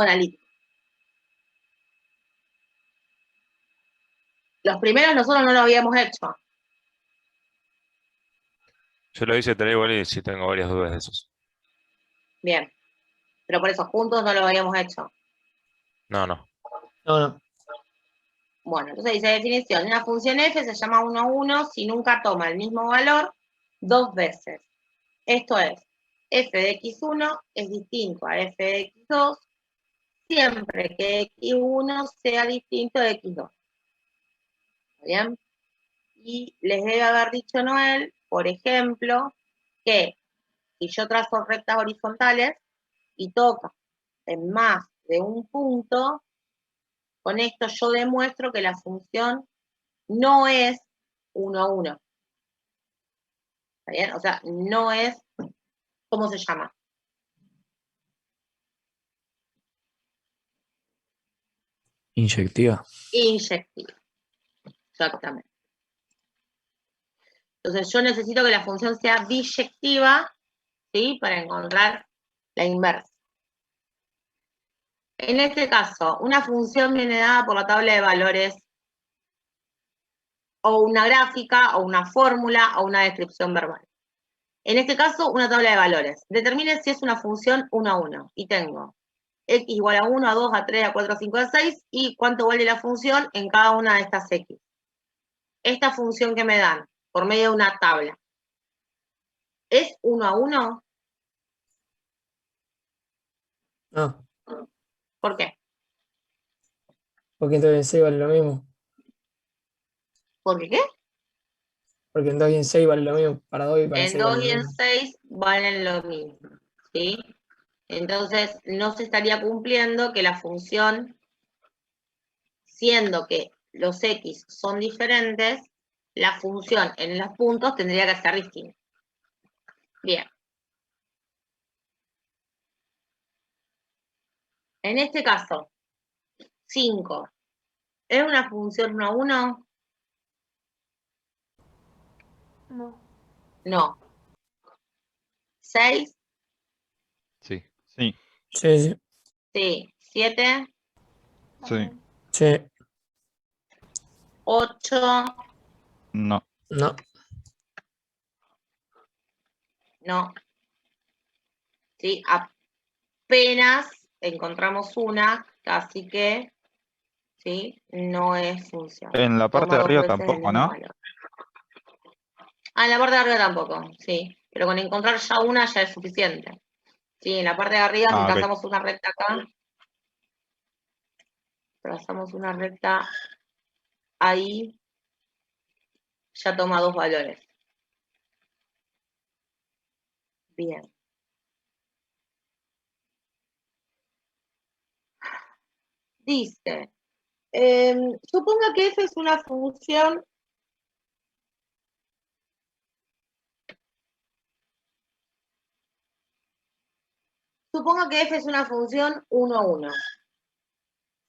analítico. Los primeros nosotros no lo habíamos hecho. Yo lo hice tal igual y sí tengo varias dudas de esos. Bien. Pero por eso juntos no lo habíamos hecho. No, no. No, no. Bueno, entonces dice definición. Una función f se llama 1, 1 si nunca toma el mismo valor dos veces. Esto es, f de x1 es distinto a f de x2 siempre que x1 sea distinto de x2. ¿Bien? Y les debe haber dicho Noel, por ejemplo, que si yo trazo rectas horizontales y toca en más de un punto, con esto yo demuestro que la función no es 1, 1. ¿Está bien? O sea, no es, ¿cómo se llama? Inyectiva. Inyectiva. Exactamente. Entonces yo necesito que la función sea biyectiva, ¿sí? Para encontrar la inversa. En este caso, una función viene dada por la tabla de valores o una gráfica, o una fórmula, o una descripción verbal. En este caso, una tabla de valores. Determine si es una función 1 a 1. Y tengo x igual a 1, a 2, a 3, a 4, a 5, a 6, y cuánto vale la función en cada una de estas x. Esta función que me dan, por medio de una tabla, ¿es 1 a 1? No, ¿Por qué? porque en 2 y en 6 vale lo mismo. ¿Por qué? Porque en 2 y en 6 vale lo mismo. Para 2 y para En 6 vale 2 lo y en mismo. 6 valen lo mismo, ¿sí? Entonces, no se estaría cumpliendo que la función, siendo que los x son diferentes, la función en los puntos tendría que ser distinta. Bien. En este caso, 5, ¿es una función 1 a 1? No. No. 6, Sí. Sí, Sí, sí. sí. 7, sí, También. Sí. 8, no. No. no. Sí, apenas encontramos una, así que, ¿sí? No es función. En la parte Toma de dos arriba veces el tampoco, mismo ¿no? valor. Ah, en la parte de arriba tampoco, sí. Pero con encontrar ya una ya es suficiente. Sí, en la parte de arriba, si Ah, ok. trazamos una recta acá, trazamos una recta ahí, ya toma dos valores. Bien. Dice, suponga que f es una función f es una función 1, 1.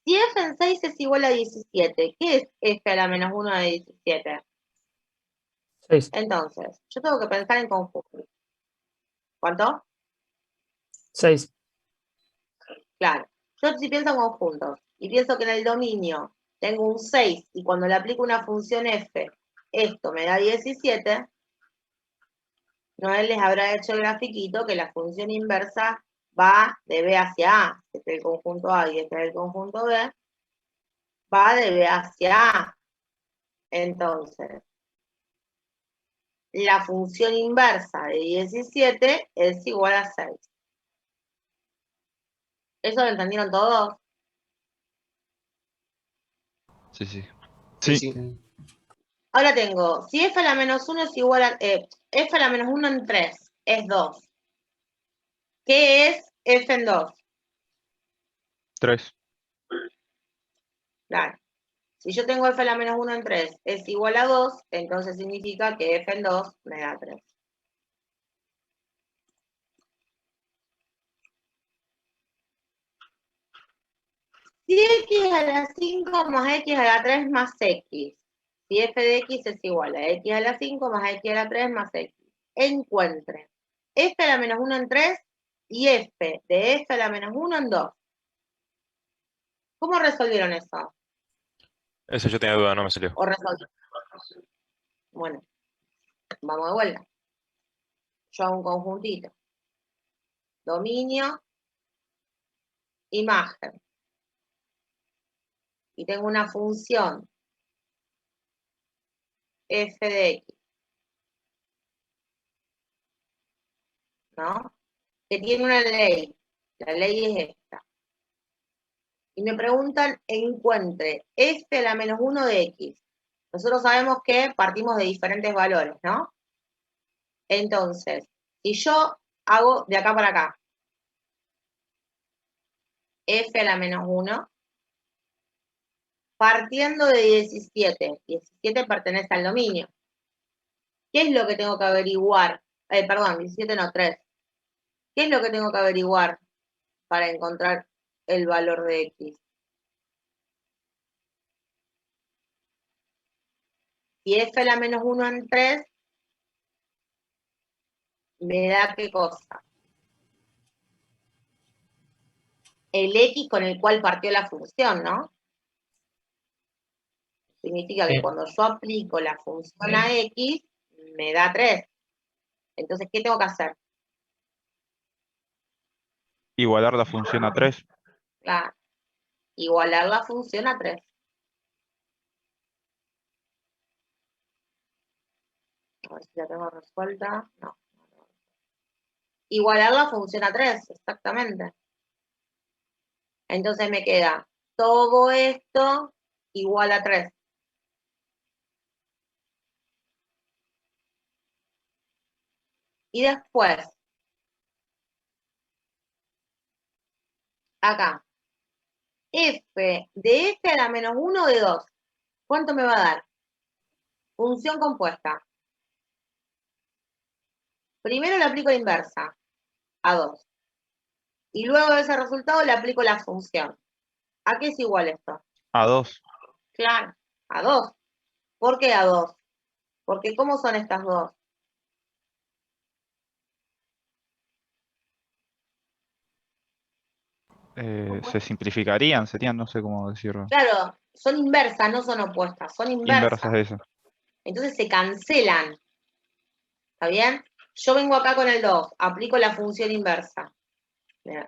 Si f en 6 es igual a 17, ¿qué es f a la menos 1 de 17? 6. Entonces, yo tengo que pensar en conjunto. ¿Cuánto? 6. Claro. Yo si pienso en conjuntos y pienso que en el dominio tengo un 6 y cuando le aplico una función f, esto me da 17, Noel les habrá hecho el grafiquito que la función inversa va de B hacia A. Este es el conjunto A y este es el conjunto B. Va de B hacia A. Entonces, la función inversa de 17 es igual a 6. ¿Eso lo entendieron todos? Sí, sí. Sí, Sí, sí. Ahora tengo, si f a la menos 1 es igual a, f a la menos 1 en 3 es 2. ¿Qué es f en 2? 3. Claro. Si yo tengo f a la menos 1 en 3 es igual a 2, entonces significa que f en 2 me da 3. Si x a la 5 más x a la 3 más x. Si f de x es igual a x a la 5 más x a la 3 más x. Encuentre f a la menos 1 en 3 y f de f a la menos 1 en 2. ¿Cómo resolvieron eso? Eso yo tenía duda, no me salió. ¿O resolvieron? Bueno, vamos de vuelta. Yo hago un conjuntito. Dominio, imagen. Y tengo una función f de x, ¿no? Que tiene una ley. La ley es esta. Y me preguntan, encuentre f a la menos 1 de x. Nosotros sabemos que partimos de diferentes valores, ¿no? Entonces, si yo hago de acá para acá, f a la menos 1, partiendo de 17. 17 pertenece al dominio. ¿Qué es lo que tengo que averiguar? Perdón, 17 no, 3. ¿Qué es lo que tengo que averiguar para encontrar el valor de x? Si f a la menos 1 en 3, me da qué cosa. El x con el cual partió la función, ¿no? Significa que Sí. cuando yo aplico la función a x, me da 3. Entonces, ¿qué tengo que hacer? Igualar la función a 3. Claro, igualar la función a 3. A ver si la tengo resuelta. No. Igualar la función a 3, exactamente. Entonces me queda todo esto igual a 3. Y después, acá, f de f a la menos 1 de 2. ¿Cuánto me va a dar? Función compuesta. Primero le aplico la inversa, a 2. Y luego de ese resultado le aplico la función. ¿A qué es igual esto? A 2. Claro, a 2. ¿Por qué a 2? Porque ¿cómo son estas dos? Se simplificarían, serían, no sé cómo decirlo. Claro, son inversas, no son opuestas, son Inversas inversas. de eso. Entonces se cancelan. ¿Está bien? Yo vengo acá con el 2, aplico la función inversa.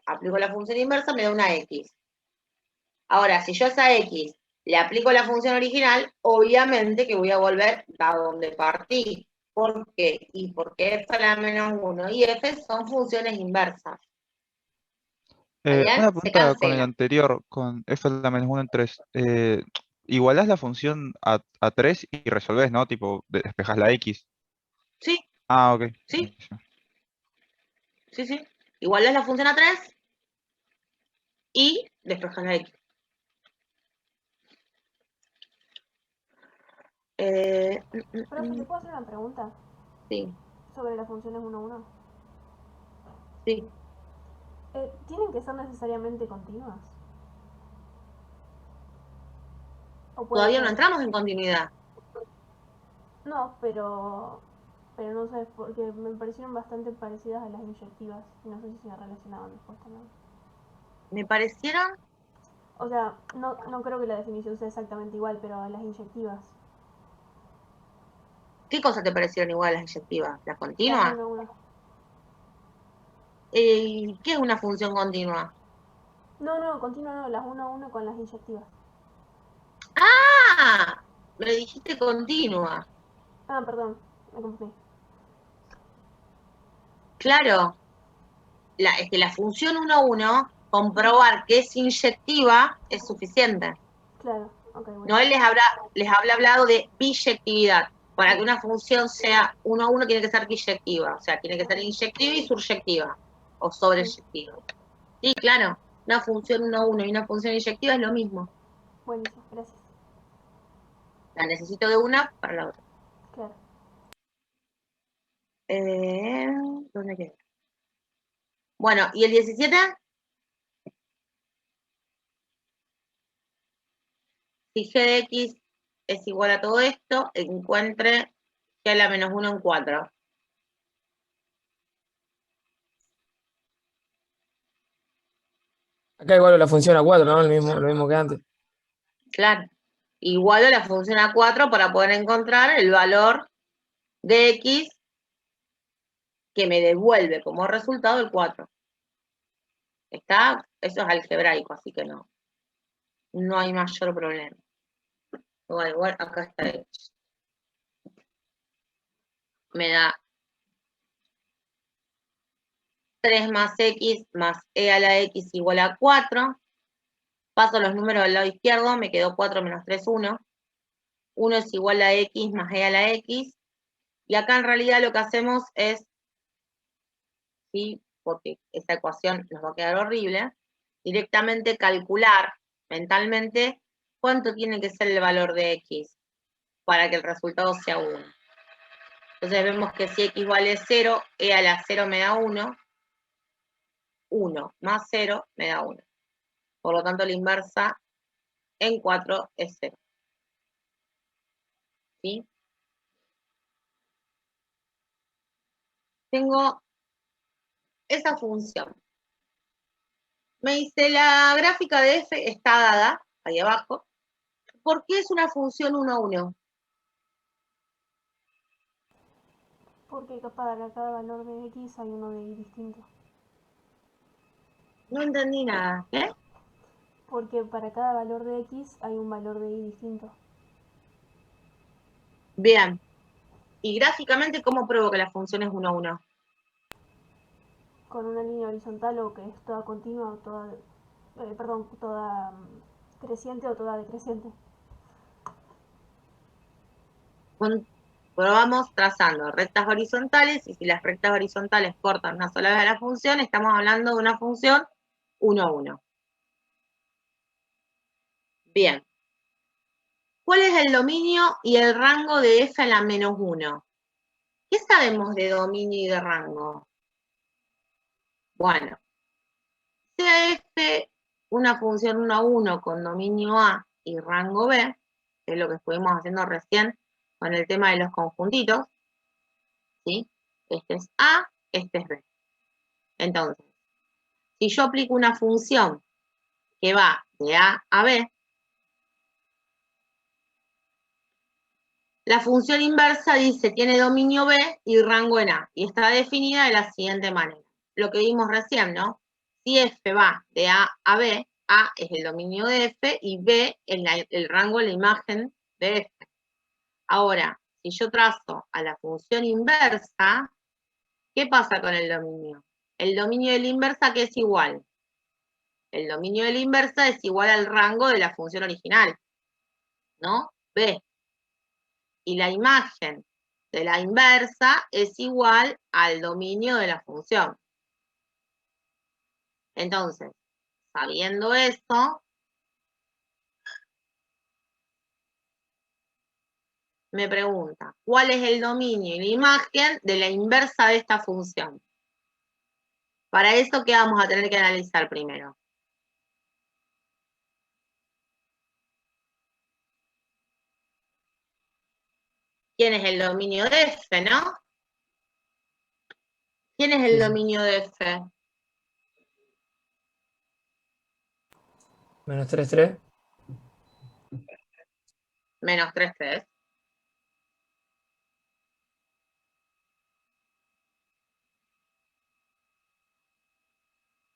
Aplico la función inversa, me da una x. Ahora, si yo a esa x le aplico la función original, obviamente que voy a volver a donde partí. ¿Por qué? Y porque f a la menos 1 y f son funciones inversas. ¿Está bien? Una Se pregunta con el cancelan. anterior, con f a la menos 1 en 3. Igualás la función a 3 y resolvés, ¿no? Tipo, despejás la x. Sí, Ah, ok. sí, sí. Igual es la función a 3 y despejas la x. Profe, ¿te puedo hacer una pregunta Sí, sobre las funciones 1-1? sí. ¿Tienen que ser necesariamente continuas? ¿O puede Todavía no ser? entramos en continuidad. No, pero no sé, porque me parecieron bastante parecidas a las inyectivas. Y no sé si se relacionaban después también. Me parecieron. O sea, no creo que la definición sea exactamente igual, pero las inyectivas. ¿Qué cosas te parecieron igual las inyectivas? ¿Las Las continuas? 1-1. ¿Qué es una función continua? No, continua no, las 1-1 con las inyectivas. ¡Ah! Me dijiste continua. Ah, perdón, me confundí. Claro. Es que la función 1-1, comprobar que es inyectiva es suficiente. Claro, ok, bueno. No, él les habrá hablado de biyectividad. Para que una función sea 1-1 tiene que ser biyectiva. O sea, tiene que ser inyectiva y suryectiva. O sobreyectiva. Sí, claro. Una función 1-1 y una función inyectiva es lo mismo. Buenísimo, gracias. La necesito de una para la otra. Claro. ¿Dónde queda? Bueno, ¿y el 17? Si g de x es igual a todo esto, encuentre g a la menos 1 en 4. Acá igual la función a 4, ¿no? Lo mismo que antes. Claro. Igualo la función a 4 para poder encontrar el valor de x que me devuelve como resultado el 4. ¿Está? Eso es algebraico, así que no. No hay mayor problema. Igual acá está hecho. Me da 3 más x más e a la x igual a 4. Paso los números del lado izquierdo, me quedó 4 menos 3, 1. 1 es igual a x más e a la x. Y acá en realidad lo que hacemos es, ¿sí? Porque esta ecuación nos va a quedar horrible, directamente calcular mentalmente cuánto tiene que ser el valor de x para que el resultado sea 1. Entonces vemos que si x vale 0, e a la 0 me da 1, 1 más 0 me da 1. Por lo tanto, la inversa en 4 es 0. ¿Sí? Tengo esa función. Me dice, la gráfica de f está dada, ahí abajo. ¿Por qué es una función 1 a 1? Porque para cada valor de x hay uno de y distinto. No entendí nada. ¿Eh? Porque para cada valor de x hay un valor de y distinto. Bien. Y gráficamente, ¿cómo pruebo que la función es 1 a 1? Con una línea horizontal o que es toda continua o toda, toda creciente o toda decreciente. Probamos trazando rectas horizontales, y si las rectas horizontales cortan una sola vez a la función, estamos hablando de una función 1 a 1. Bien. ¿Cuál es el dominio y el rango de f en la menos 1? ¿Qué sabemos de dominio y de rango? Bueno, sea f una función 1 a 1 con dominio A y rango B, que es lo que estuvimos haciendo recién con el tema de los conjuntitos, ¿sí? Este es A, este es B. Entonces, si yo aplico una función que va de A a B, la función inversa dice tiene dominio B y rango en A, y está definida de la siguiente manera. Lo que vimos recién, ¿no? Si f va de A a B, A es el dominio de f y B es el rango de la imagen de f. Ahora, si yo trazo a la función inversa, ¿qué pasa con el dominio? El dominio de la inversa, ¿qué es igual? El dominio de la inversa es igual al rango de la función original, ¿no? B. Y la imagen de la inversa es igual al dominio de la función. Entonces, sabiendo esto, me pregunta, ¿cuál es el dominio y la imagen de la inversa de esta función? Para eso, ¿qué vamos a tener que analizar primero? ¿Quién es el dominio de f, no? ¿Quién es el Sí, sí. dominio de f? Menos 3, 3. Menos 3, 3.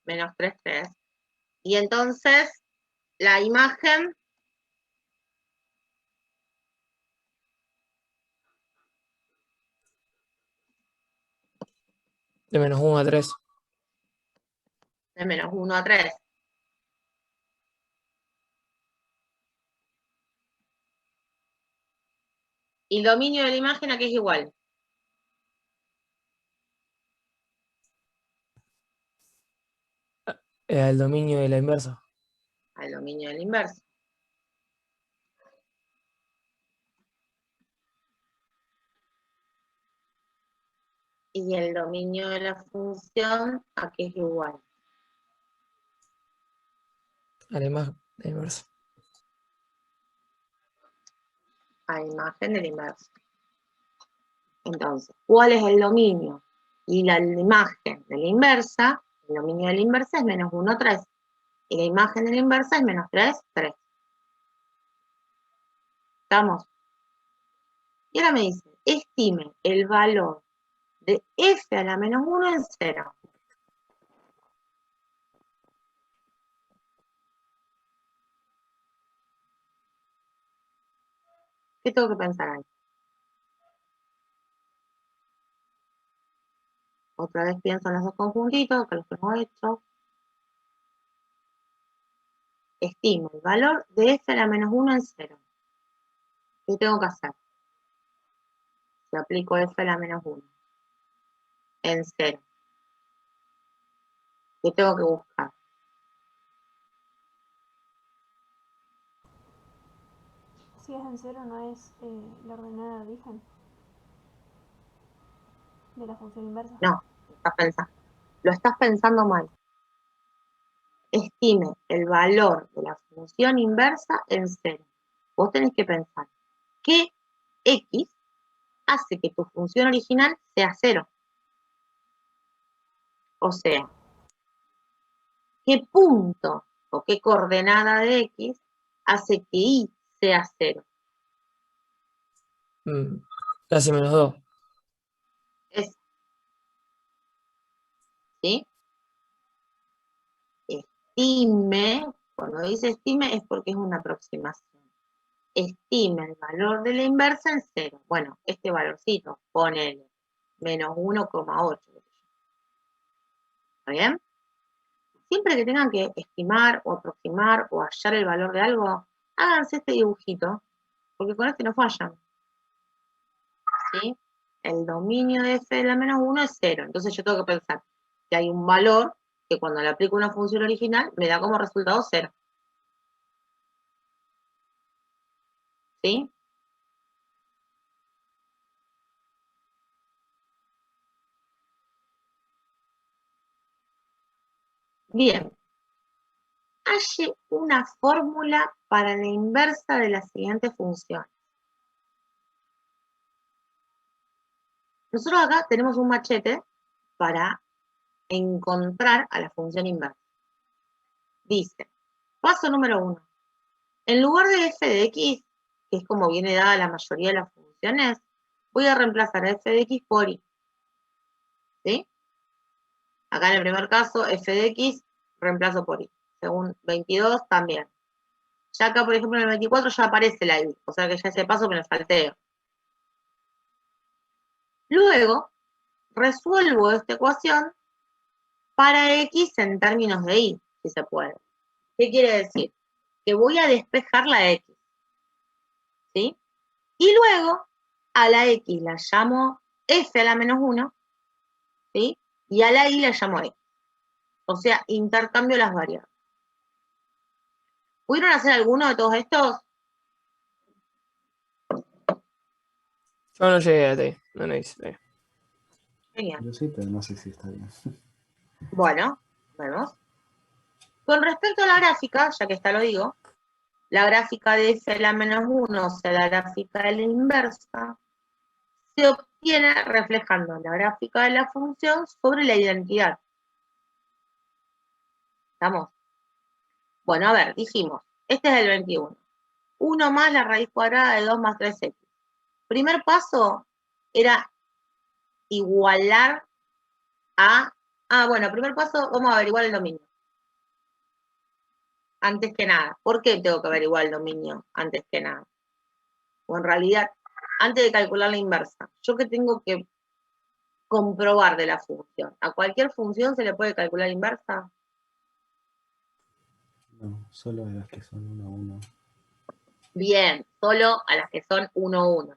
Menos 3, 3. Y entonces, la imagen De menos 1 a 3. de menos 1 a 3. Y el dominio de la imagen, ¿a qué es igual? El dominio de la inversa. Al dominio de la inversa. Y el dominio de la función, ¿a qué es igual? A la imagen de la inversa. A la imagen de la inversa. Entonces, ¿cuál es el dominio? Y la imagen de la inversa, el dominio de la inversa es menos 1, 3. Y la imagen de la inversa es menos 3, 3. ¿Estamos? Y ahora me dice, estime el valor de f a la menos 1 en 0. ¿Qué tengo que pensar ahí? Otra vez pienso en los dos conjuntitos, que los tengo hechos. Estimo el valor de f a la menos 1 en 0. ¿Qué tengo que hacer? Si aplico f a la menos 1 en 0. ¿Qué tengo que buscar? Si es en 0 no es la ordenada de origen de la función inversa. No, lo estás pensando mal. Estime el valor de la función inversa en 0. Vos tenés que pensar que x hace que tu función original sea 0. O sea, ¿qué punto o qué coordenada de x hace que y sea 0? Casi menos 2. Es, ¿sí? Estime, cuando dice estime es porque es una aproximación. Estime el valor de la inversa en 0. Bueno, este valorcito, ponele menos 1,8. ¿Está bien? Siempre que tengan que estimar o aproximar o hallar el valor de algo, háganse este dibujito, porque con este no fallan. ¿Sí? El dominio de f de la menos 1 es 0. Entonces yo tengo que pensar que hay un valor que cuando le aplico una función original me da como resultado 0. ¿Sí? Bien. Halle una fórmula para la inversa de la siguiente función. Nosotros acá tenemos un machete para encontrar a la función inversa. Dice, paso número 1. En lugar de f de x, que es como viene dada la mayoría de las funciones, voy a reemplazar a f de x por y. ¿Sí? Acá en el primer caso, f de x, reemplazo por y. Según 22, también. Ya acá, por ejemplo, en el 24 ya aparece la y, o sea que ya ese paso me lo salteo. Luego, resuelvo esta ecuación para x en términos de y, si se puede. ¿Qué quiere decir? Que voy a despejar la x. ¿Sí? Y luego, a la x la llamo f a la menos 1, ¿sí? Y a la y la llamo x. O sea, intercambio las variables. ¿Pudieron hacer alguno de todos estos? Yo no llegué hasta ahí. No hice. Genial. Yo sí, pero no sé si está bien. Bueno, vemos. Con respecto a la gráfica, ya que está lo digo, la gráfica de f a la menos 1, o sea, la gráfica de la inversa, se obtiene reflejando la gráfica de la función sobre la identidad. ¿Estamos? Bueno, a ver, dijimos, este es el 21. 1 más la raíz cuadrada de 2 más 3x. Primer paso era igualar a... bueno, primer paso, vamos a averiguar el dominio. Antes que nada. ¿Por qué tengo que averiguar el dominio antes que nada? O en realidad, antes de calcular la inversa, ¿yo qué tengo que comprobar de la función? ¿A cualquier función se le puede calcular inversa? No, solo de las que son 1 a 1. Bien, solo a las que son 1, 1.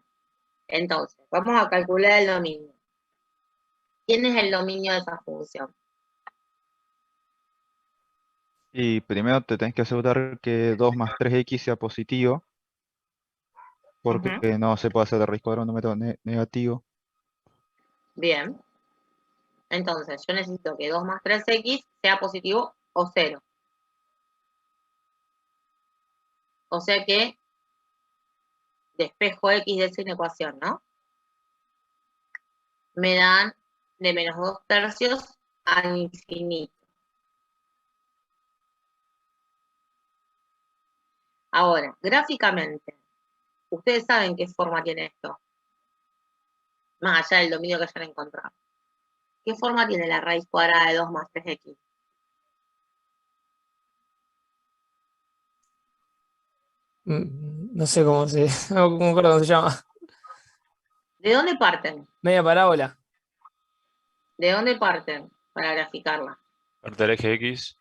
Entonces, vamos a calcular el dominio. ¿Quién es el dominio de esa función? Y primero te tenés que asegurar que 2 más 3x sea positivo, porque no se puede hacer de raíz cuadrada un número negativo. Bien. Entonces, yo necesito que 2 más 3x sea positivo o 0. O sea que despejo x de esa ecuación, ¿no? Me dan de menos 2 tercios a infinito. Ahora, gráficamente, ustedes saben qué forma tiene esto, más allá del dominio que hayan encontrado. ¿Qué forma tiene la raíz cuadrada de 2 más 3x? No sé cómo se, no me acuerdo cómo se llama. ¿De dónde parten? Media parábola. ¿De dónde parten para graficarla? Parte del eje X.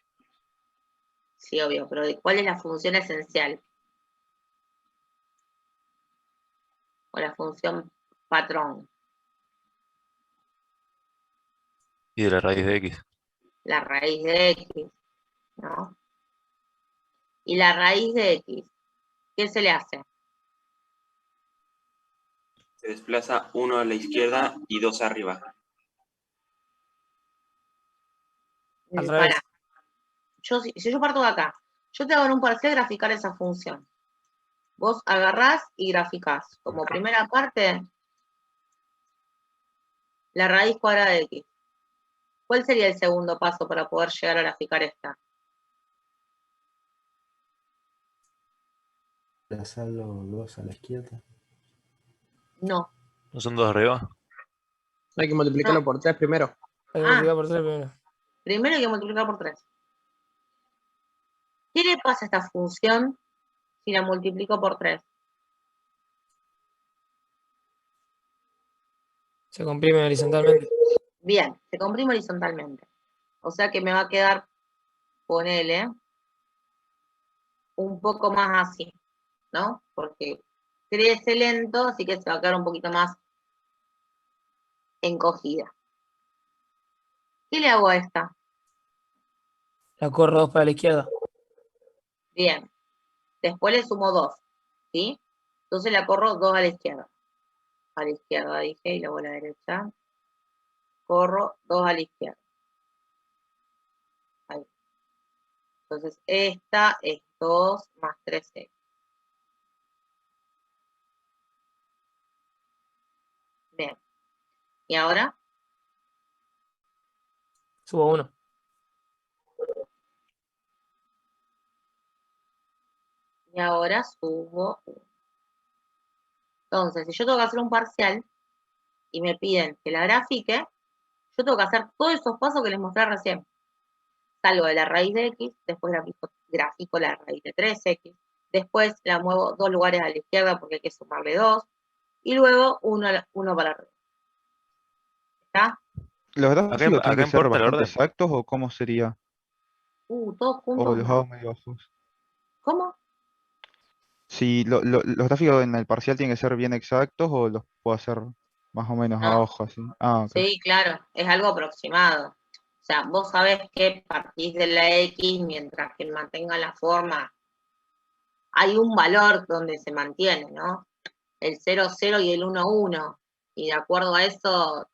Sí, obvio, pero ¿de cuál es la función esencial? O la función patrón. Y de la raíz de X. La raíz de x, ¿no? Y la raíz de x, ¿qué se le hace? Se desplaza 1 a la izquierda y 2 arriba. Al Pará. revés. Si yo parto de acá, yo te hago en un parcial graficar esa función. Vos agarrás y graficás. Como primera parte, la raíz cuadrada de x. ¿Cuál sería el segundo paso para poder llegar a graficar esta? Desplazarlo 2 a la izquierda. No. ¿No son dos arriba? Hay que multiplicarlo No. por 3 primero. Hay que Ah. multiplicar por 3 primero. Primero hay que multiplicar por 3. ¿Qué le pasa a esta función si la multiplico por 3? Se comprime horizontalmente. Bien, se comprime horizontalmente. O sea que me va a quedar, ponele, un poco más así, ¿no? Porque crece lento, así que se va a quedar un poquito más encogida. ¿Qué le hago a esta? La corro 2 para la izquierda. Bien. Después le sumo 2, ¿sí? Entonces la corro 2 a la izquierda. A la izquierda dije, y luego a la derecha. Corro 2 a la izquierda. Ahí. Entonces esta es 2 más 3x. Bien. ¿Y ahora? Subo 1. Y ahora subo 1. Entonces, si yo tengo que hacer un parcial y me piden que la grafique, yo tengo que hacer todos esos pasos que les mostré recién. Salgo de la raíz de x, después grafico la raíz de 3x, después la muevo 2 lugares a la izquierda porque hay que sumarle 2, y luego uno para arriba. ¿Está? ¿Los Acá, gráficos tienen acá que ser importa el bastante orden. exactos o cómo sería? Todos ¿O juntos. los hago medio bajos? ¿Cómo? Si los gráficos en el parcial tienen que ser bien exactos o los puedo hacer más o menos a No. ojo, así. Ah, ok. Sí, claro, es algo aproximado. O sea, vos sabés que partís de la x mientras que mantenga la forma. Hay un valor donde se mantiene, ¿no? El 0, 0 y el 1, 1. Y de acuerdo a eso,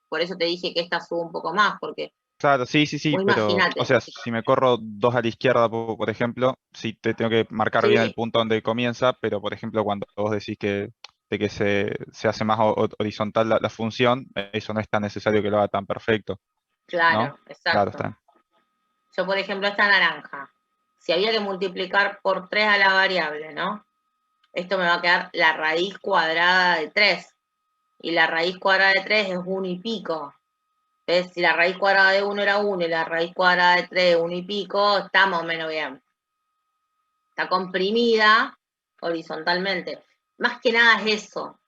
por eso te dije que esta sube un poco más, porque Claro, sí, vos pero, o imaginate. sea, si me corro 2 a la izquierda, por ejemplo, sí te tengo que marcar bien el Sí, punto donde comienza, pero, por ejemplo, cuando vos decís de que se hace más horizontal la función, eso no es tan necesario que lo haga tan perfecto, ¿no? claro, Claro, exacto. está. Yo, por ejemplo, esta naranja, si había que multiplicar por 3 a la variable, ¿no? Esto me va a quedar la raíz cuadrada de 3. Y la raíz cuadrada de 3 es 1 y pico. Entonces, si la raíz cuadrada de 1 era 1 y la raíz cuadrada de 3 es 1 y pico, está más o menos bien. Está comprimida horizontalmente. Más que nada es eso.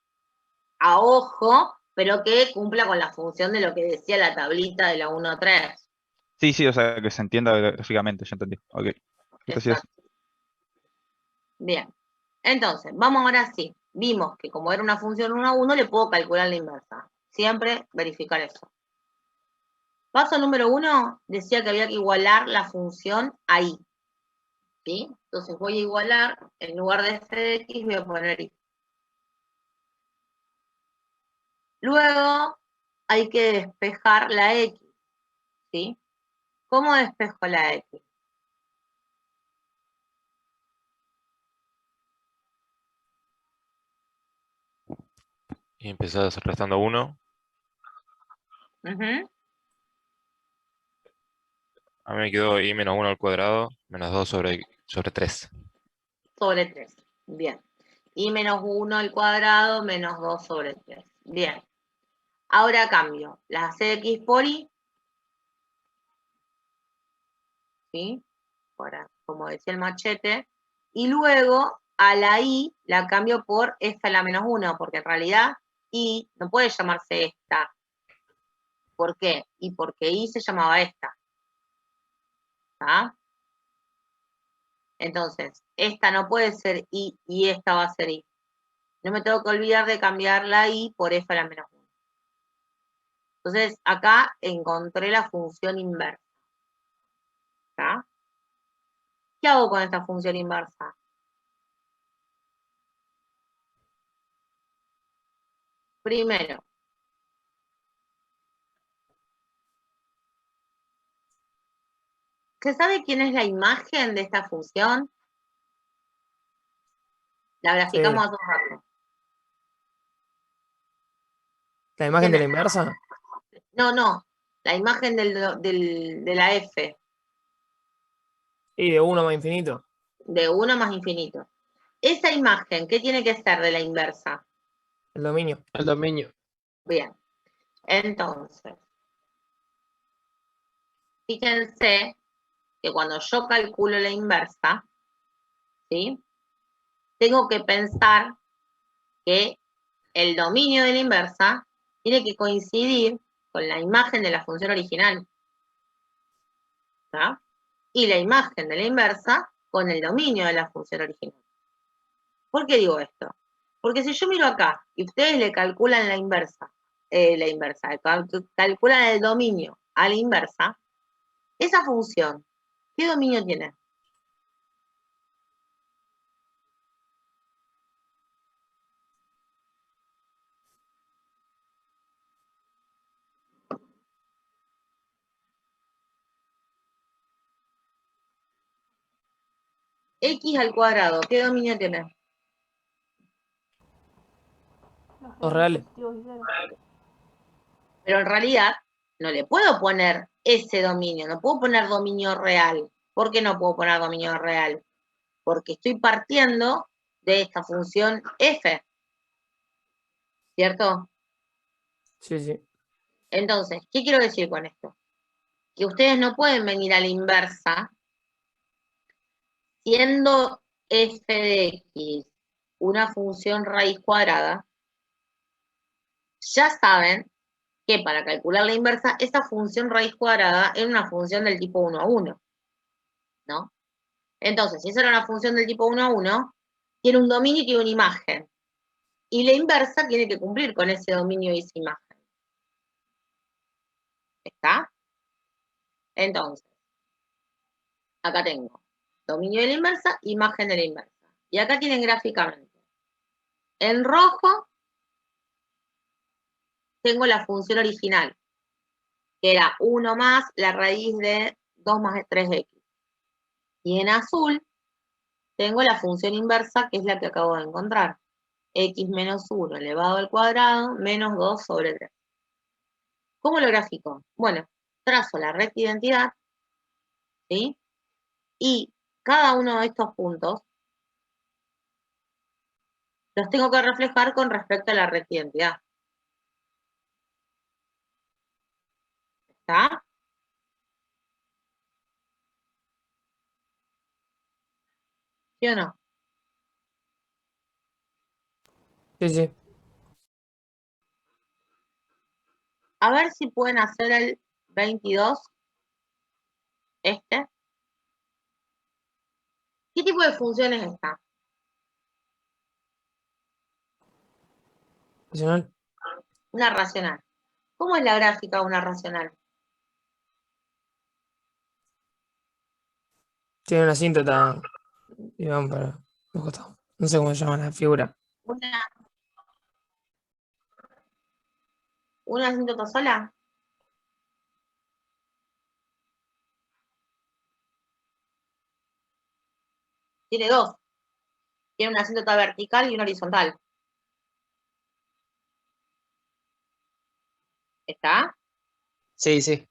A ojo, pero que cumpla con la función de lo que decía la tablita de la 1.3. Sí, o sea, que se entienda gráficamente, ya entendí. Ok, gracias. Exacto. Bien. Entonces, vamos ahora sí. Vimos que como era una función 1 a 1, le puedo calcular la inversa. Siempre verificar eso. Paso número 1, decía que había que igualar la función a y. ¿Sí? Entonces voy a igualar, en lugar de f de x, voy a poner y. Luego hay que despejar la x. ¿Sí? ¿Cómo despejo la x? Y empezás restando 1. Ujú. A mí me quedó y menos 1 al cuadrado, menos 2 sobre 3. sobre 3. Bien. Y menos 1 al cuadrado menos 2 sobre 3. Bien. Ahora cambio la cx por y. ¿Sí? Ahora, como decía el machete. Y luego a la y la cambio por esta a la menos 1, porque en realidad y no puede llamarse esta. ¿Por qué? Y porque y se llamaba esta. ¿Está? Entonces, esta no puede ser y esta va a ser y. No me tengo que olvidar de cambiar la y por f a la menos 1. Entonces, acá encontré la función inversa. ¿Está? ¿Qué hago con esta función inversa? Primero, ¿se sabe quién es la imagen de esta función? La graficamos hace un rato. ¿La imagen de la inversa? No. La imagen de la f. Y de 1 más infinito. De 1 más infinito. Esa imagen, ¿qué tiene que ser de la inversa? El dominio. El dominio. Bien. Entonces, fíjense que cuando yo calculo la inversa, ¿sí? Tengo que pensar que el dominio de la inversa tiene que coincidir con la imagen de la función original. ¿Está? Y la imagen de la inversa con el dominio de la función original. ¿Por qué digo esto? Porque si yo miro acá y ustedes le calculan calculan el dominio a la inversa, esa función, ¿qué dominio tiene? X al cuadrado, ¿qué dominio tiene? Los reales. Positivos y ceros. Pero en realidad no le puedo poner ese dominio, no puedo poner dominio real. ¿Por qué no puedo poner dominio real? Porque estoy partiendo de esta función f, ¿cierto? Sí. Entonces, ¿qué quiero decir con esto? Que ustedes no pueden venir a la inversa siendo f de x una función raíz cuadrada. Ya saben que para calcular la inversa, esa función raíz cuadrada era una función del tipo 1 a 1, ¿no? Entonces, si esa era una función del tipo 1 a 1, tiene un dominio y tiene una imagen. Y la inversa tiene que cumplir con ese dominio y esa imagen. ¿Está? Entonces, acá tengo dominio de la inversa, imagen de la inversa. Y acá tienen gráficamente. En rojo tengo la función original, que era 1 más la raíz de 2 más 3x. Y en azul tengo la función inversa, que es la que acabo de encontrar. X menos 1 elevado al cuadrado menos 2 sobre 3. ¿Cómo lo grafico? Bueno, trazo la recta identidad, ¿sí? Y cada uno de estos puntos los tengo que reflejar con respecto a la recta identidad. ¿Está? ¿Sí o no? Sí. A ver si pueden hacer el 22. ¿Qué tipo de función es esta? Racional. Una racional. ¿Cómo es la gráfica de una racional? Tiene una asíntota y van para los costados. No sé cómo se llama la figura. ¿Una asíntota sola? Tiene dos. Tiene una asíntota vertical y una horizontal. ¿Está? Sí. Sí.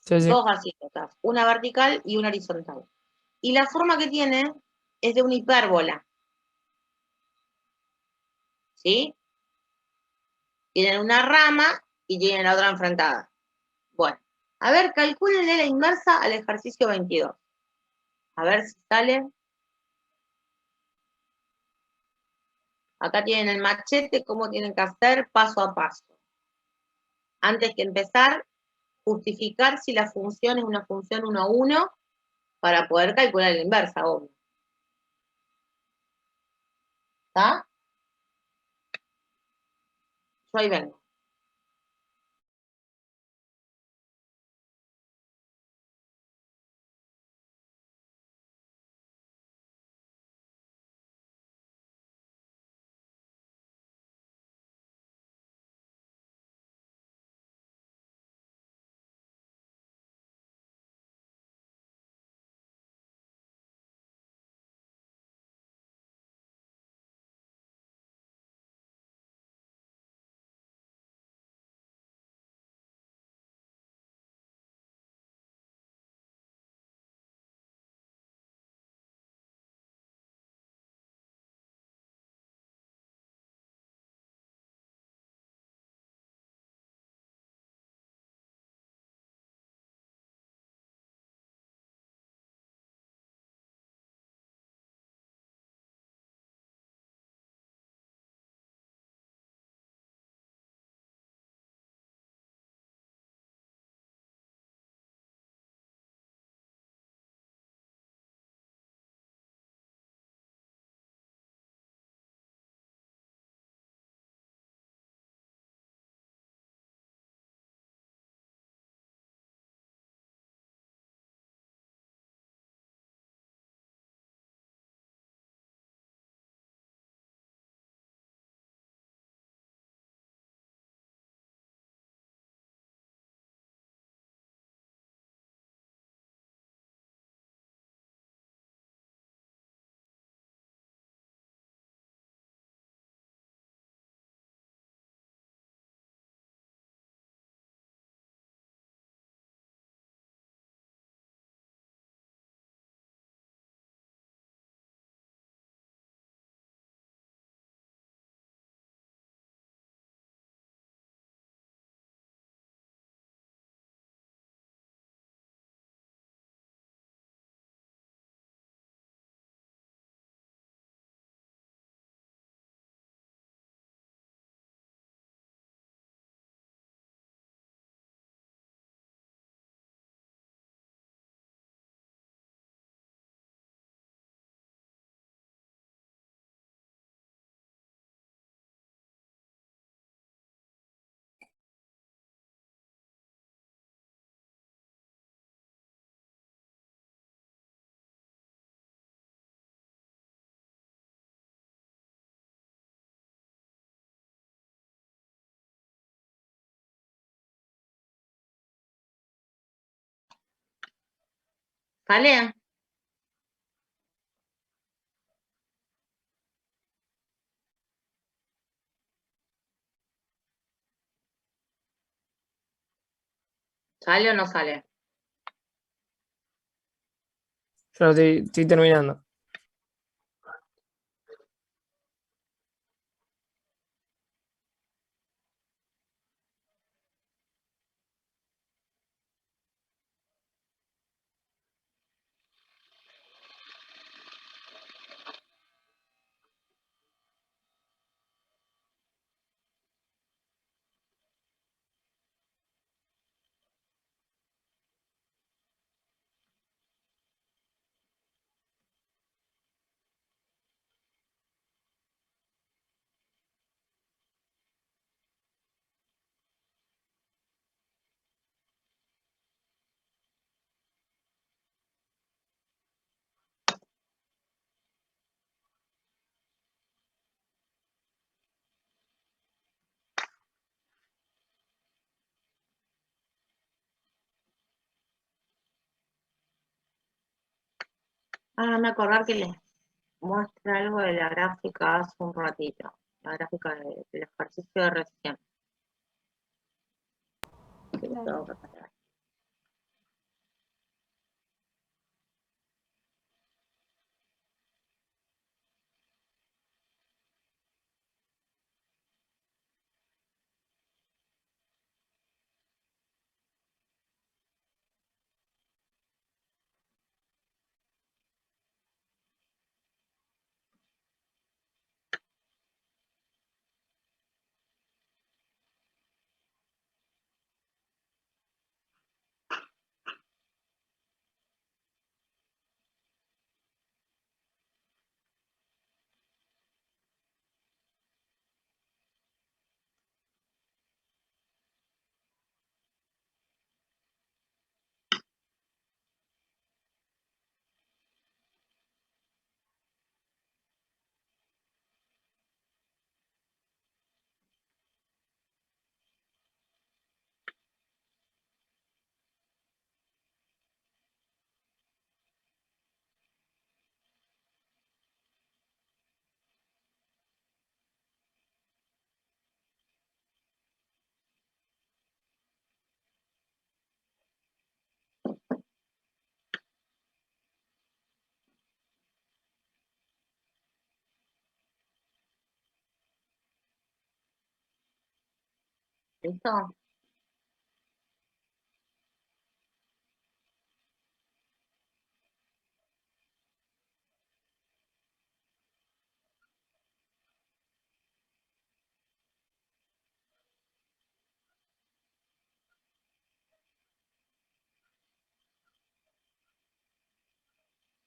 Dos asíntotas, una vertical y una horizontal. Y la forma que tiene es de una hipérbola. ¿Sí? Tienen una rama y tienen la otra enfrentada. Bueno, a ver, calcúlenle la inversa al ejercicio 22. A ver si sale. Acá tienen el machete, cómo tienen que hacer paso a paso. Antes que empezar, justificar si la función es una función 1 a 1 para poder calcular la inversa, obvio. ¿Está? Yo ahí vengo. ¿Sale? ¿Sale o no sale? Yo lo estoy terminando. Me acordar que les muestre algo de la gráfica hace un ratito. La gráfica del ejercicio de recién. Que lo tengo que parar. ¿Listo?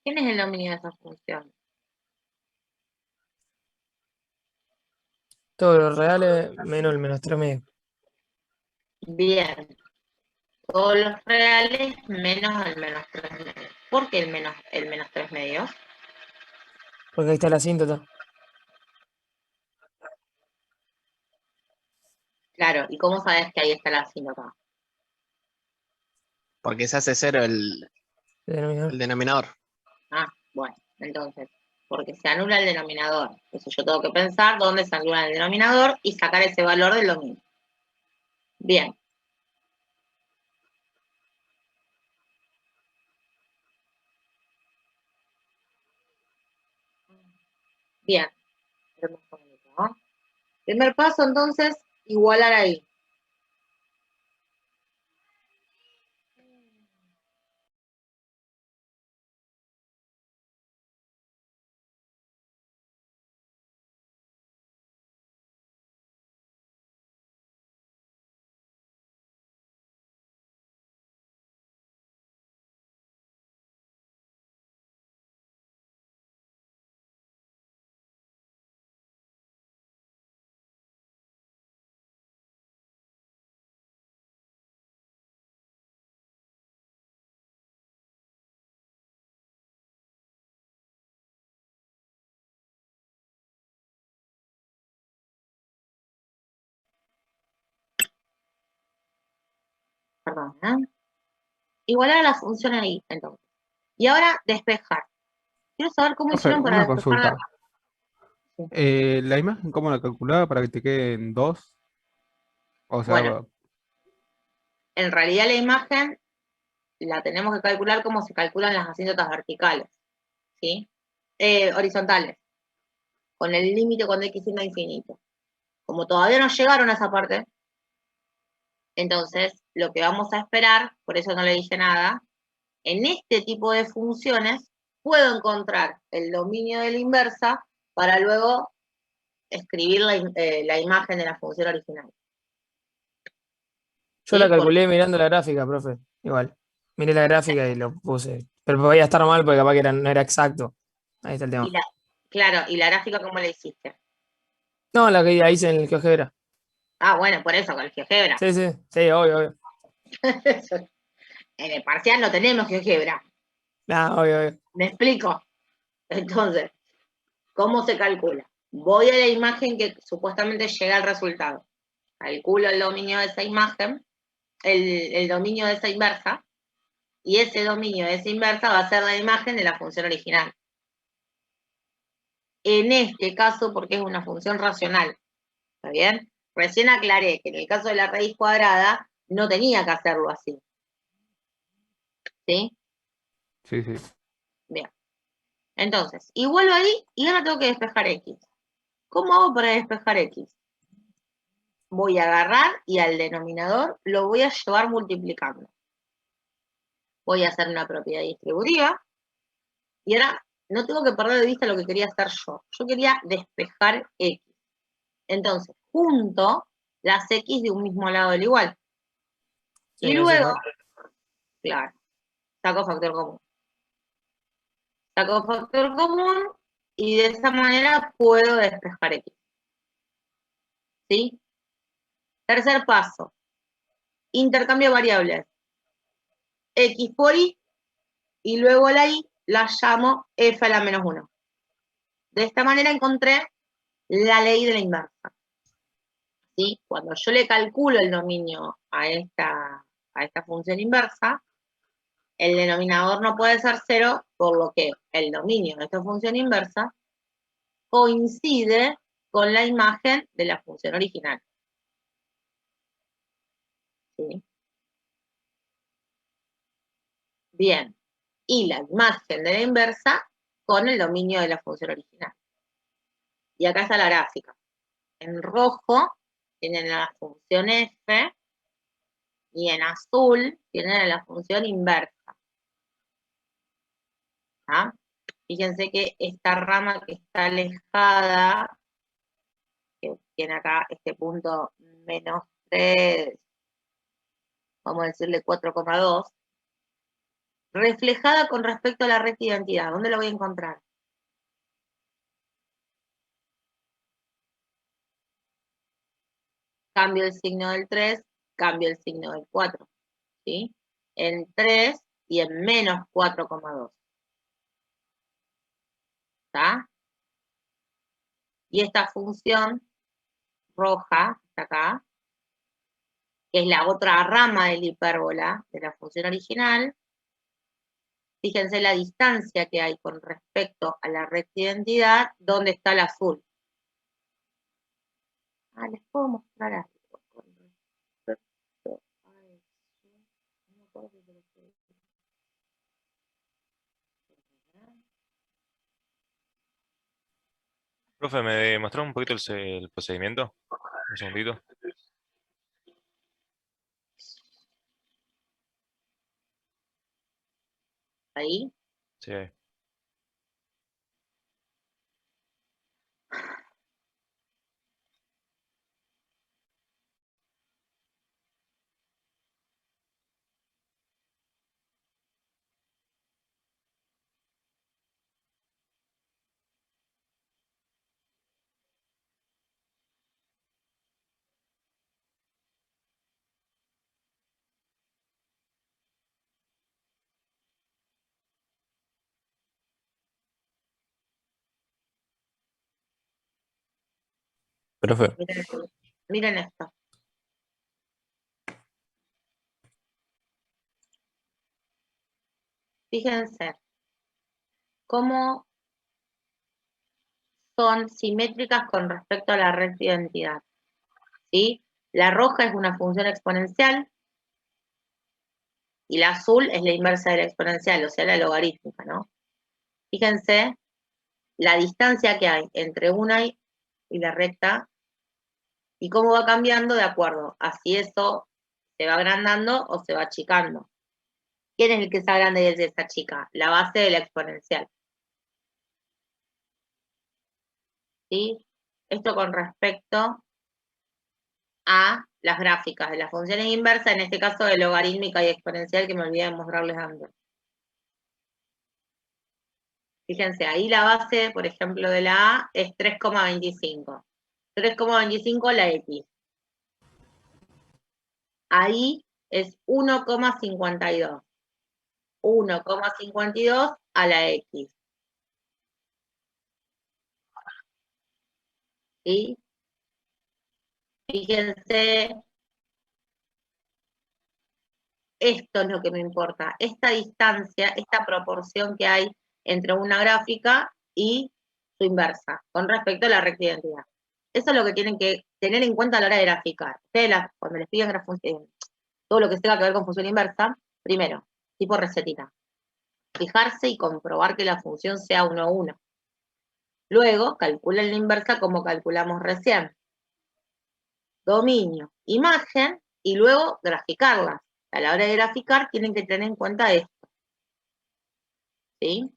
¿Quién es el dominio de esa función? Todos los reales menos el menos 3 medio. Bien. Todos los reales menos el menos 3 medios. ¿Por qué el menos 3 medios? Porque ahí está la asíntota. Claro, ¿y cómo sabes que ahí está la asíntota? Porque se hace cero el El denominador. denominador. Ah, bueno, entonces, porque se anula el denominador. Entonces yo tengo que pensar dónde se anula el denominador y sacar ese valor del dominio. Bien. Bien. ¿No? Primer paso, entonces, igualar ahí. Perdón, ¿eh? Igualar la función ahí, entonces. Y ahora, despejar. Quiero saber cómo Profe, hicieron para una despejar consulta. Sí. ¿La imagen cómo la calculaba para que te queden 2? O sea, Bueno, en realidad la imagen la tenemos que calcular como se calculan las asíntotas verticales, ¿sí? Horizontales, con el límite cuando x tiende a infinito. Como todavía no llegaron a esa parte, entonces lo que vamos a esperar, por eso no le dije nada, en este tipo de funciones puedo encontrar el dominio de la inversa para luego escribir la imagen de la función original. Yo ¿Sí? la calculé mirando la gráfica, profe. Igual. Miré la gráfica y lo puse. Pero podía estar mal porque capaz que no era exacto. Ahí está el tema. Claro, ¿y la gráfica cómo la hiciste? No, la que hice en el GeoGebra. Ah, bueno, por eso, con el GeoGebra. Sí, sí, sí, obvio, obvio. En el parcial no tenemos GeoGebra. Nah, obvio, obvio. ¿Me explico? Entonces, ¿cómo se calcula? Voy a la imagen que supuestamente llega al resultado. Calculo el dominio de esa imagen, el dominio de esa inversa, y ese dominio de esa inversa va a ser la imagen de la función original. En este caso, porque es una función racional. ¿Está bien? Recién aclaré que en el caso de la raíz cuadrada no tenía que hacerlo así. ¿Sí? sí, sí. Bien. Entonces, igualo ahí y ahora tengo que despejar x. ¿Cómo hago para despejar x? Voy a agarrar y al denominador lo voy a llevar multiplicando. Voy a hacer una propiedad distributiva y ahora no tengo que perder de vista lo que quería hacer yo. Yo quería despejar x. Entonces, junto las x de un mismo lado del igual. Sí, Y no se luego, puede. claro, saco factor común. Saco factor común y de esa manera puedo despejar x. ¿Sí? Tercer paso. Intercambio variables. X por y, y luego la y la llamo f a la menos 1. De esta manera encontré la ley de la inversa. ¿Sí? Cuando yo le calculo el dominio a esta función inversa, el denominador no puede ser 0, por lo que el dominio de esta función inversa coincide con la imagen de la función original. ¿Sí? Bien. Y la imagen de la inversa con el dominio de la función original. Y acá está la gráfica. En rojo tienen la función f, y en azul tienen la función inversa. ¿Ah? Fíjense que esta rama que está alejada, que tiene acá este punto menos 3, vamos a decirle 4,2, reflejada con respecto a la recta identidad. ¿Dónde lo voy a encontrar? Cambio el signo del 3, cambio el signo del 4, ¿sí? En 3 y en menos 4,2. ¿Está? Y esta función roja, está acá, que es la otra rama de la hipérbola de la función original. Fíjense la distancia que hay con respecto a la recta identidad, ¿dónde está el azul? Les puedo mostrar algo con respecto a eso. No me acuerdo de lo que es. Profe, ¿me mostró un poquito el procedimiento? Un segundito. Ahí. Sí, ahí. Profe, Miren esto. Fíjense cómo son simétricas con respecto a la recta identidad. ¿Sí? La roja es una función exponencial y la azul es la inversa de la exponencial, o sea, la logarítmica, ¿no? Fíjense la distancia que hay entre una y la recta y cómo va cambiando de acuerdo a si eso se va agrandando o se va achicando. ¿Quién es el que se agranda y el que se achica? La base de la exponencial. ¿Sí? Esto con respecto a las gráficas de las funciones inversas, en este caso de logarítmica y exponencial, que me olvidé de mostrarles antes. Fíjense, ahí la base, por ejemplo, de la A es 3,25. 3,25 la X. Ahí es 1,52. 1,52 a la X. ¿Sí? Fíjense, esto es lo que me importa. Esta distancia, esta proporción que hay entre una gráfica y su inversa, con respecto a la recta identidad. Eso es lo que tienen que tener en cuenta a la hora de graficar. Ustedes, cuando les piden todo lo que tenga que ver con función inversa, primero, tipo recetina. Fijarse y comprobar que la función sea 1, 1. Luego, calculen la inversa como calculamos recién. Dominio, imagen, y luego graficarla. A la hora de graficar tienen que tener en cuenta esto. ¿Sí?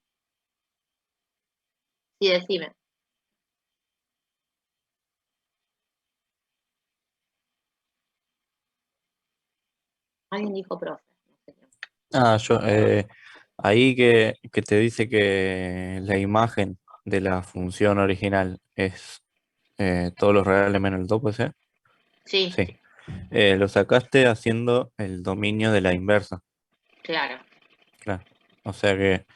Sí, decime. Alguien dijo profe. ahí que te dice que la imagen de la función original es todos los reales menos el 2, ¿puede ser? Sí, Sí. Lo sacaste haciendo el dominio de la inversa. claro. Claro. O sea que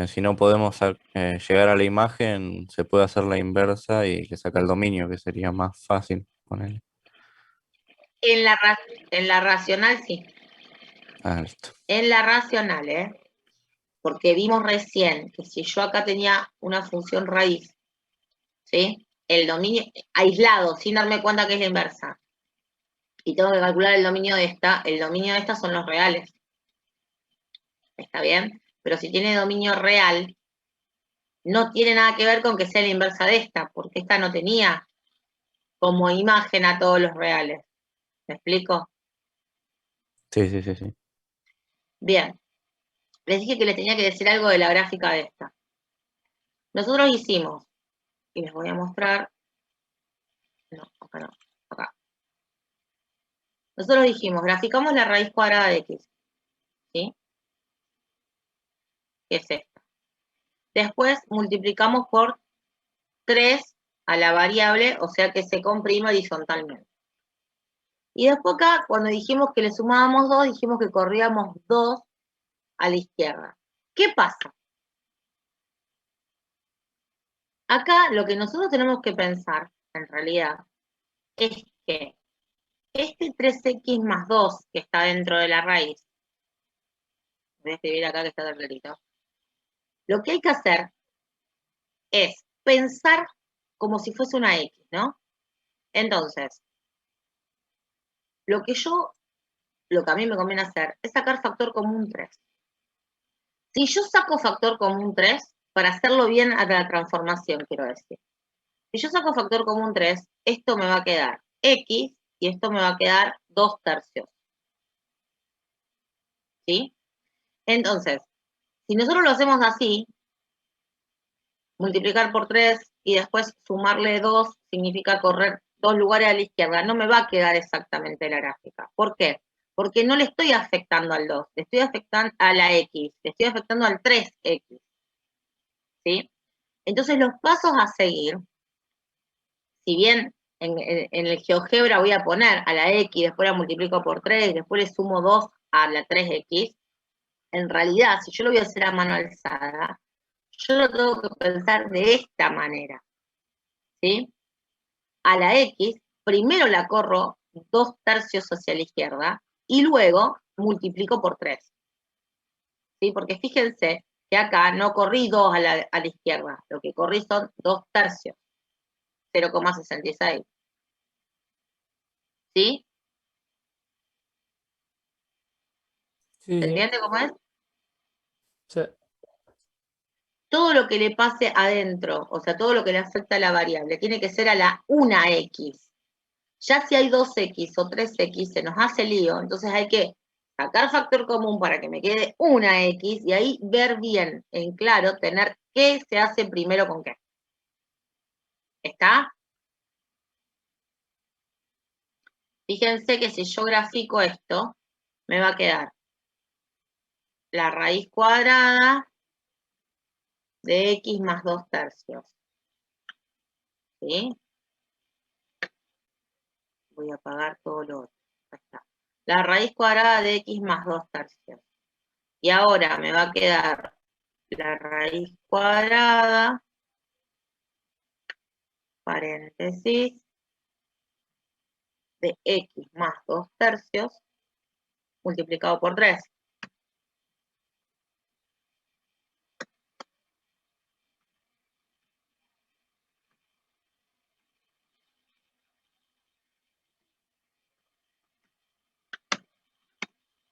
si no podemos llegar a la imagen, se puede hacer la inversa y le saca el dominio, que sería más fácil ponerle. En la racional sí. Listo. En la racional, ¿eh? Porque vimos recién que si yo acá tenía una función raíz, ¿sí? El dominio aislado, sin darme cuenta que es la inversa. Y tengo que calcular el dominio de esta son los reales. ¿Está bien? Pero si tiene dominio real, no tiene nada que ver con que sea la inversa de esta, porque esta no tenía como imagen a todos los reales. ¿Me explico? Sí, sí, sí, sí. Bien. Les dije que les tenía que decir algo de la gráfica de esta. Nosotros hicimos, y les voy a mostrar, no, acá no, acá. Nosotros dijimos, graficamos la raíz cuadrada de x, ¿sí? Que es esta. Después multiplicamos por 3 a la variable, o sea que se comprime horizontalmente. Y después acá, cuando dijimos que le sumábamos 2, dijimos que corríamos 2 a la izquierda. ¿Qué pasa? Acá lo que nosotros tenemos que pensar, en realidad, es que este 3x más 2 que está dentro de la raíz, voy a escribir acá que está de clarito, lo que hay que hacer es pensar como si fuese una x, ¿no? Entonces, lo que a mí me conviene hacer es sacar factor común 3. Si yo saco factor común 3, para hacerlo bien a la transformación, quiero decir. Si yo saco factor común 3, esto me va a quedar x y esto me va a quedar 2 tercios. ¿Sí? Entonces, si nosotros lo hacemos así, multiplicar por 3 y después sumarle 2 significa correr 2 lugares a la izquierda. No me va a quedar exactamente la gráfica. ¿Por qué? Porque no le estoy afectando al 2, le estoy afectando a la x, le estoy afectando al 3x. ¿Sí? Entonces los pasos a seguir, si bien en el GeoGebra voy a poner a la x, después la multiplico por 3, después le sumo 2 a la 3x, en realidad, si yo lo voy a hacer a mano alzada, yo lo tengo que pensar de esta manera, ¿sí? A la x, primero la corro 2 tercios hacia la izquierda y luego multiplico por 3, ¿sí? Porque fíjense que acá no corrí 2 a la izquierda, lo que corrí son 2 tercios, 0,66, ¿sí? Sí, ¿Se sí. entiende cómo es? Sí. Todo lo que le pase adentro, o sea, todo lo que le afecta a la variable, tiene que ser a la 1x. Ya si hay 2x o 3x, se nos hace lío, entonces hay que sacar factor común para que me quede una x y ahí ver bien, en claro, tener qué se hace primero con qué. ¿Está? Fíjense que si yo grafico esto, me va a quedar la raíz cuadrada de x más 2 tercios. ¿Sí? Voy a apagar todo lo otro. Ahí está. La raíz cuadrada de x más 2 tercios. Y ahora me va a quedar la raíz cuadrada, paréntesis, de x más 2 tercios, multiplicado por 3.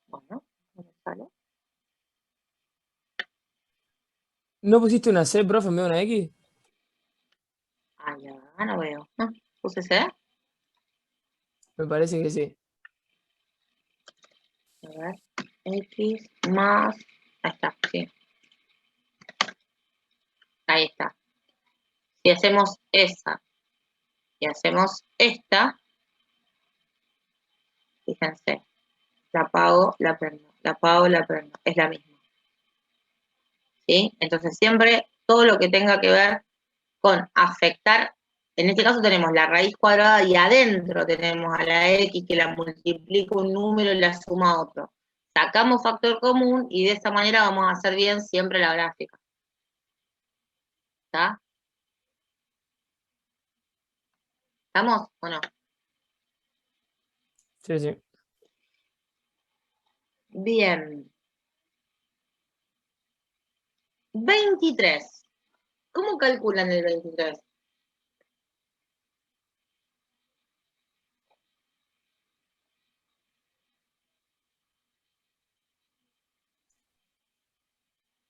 Bueno, ¿dónde sale? ¿No pusiste una C, profe, en vez de una X? Ah, ya, no veo. ¿Puse C? Me parece que sí. A ver, x más... Ahí está, sí. Ahí está. Si hacemos esa y hacemos esta, fíjense, la apago, la prendo, la apago, la prendo, es la misma. ¿Sí? Entonces siempre todo lo que tenga que ver con afectar, en este caso tenemos la raíz cuadrada y adentro tenemos a la x que la multiplica un número y la suma a otro. Sacamos factor común y de esa manera vamos a hacer bien siempre la gráfica. ¿Está? ¿Estamos o no? Sí, sí. Bien. 23. ¿Cómo calculan el 23?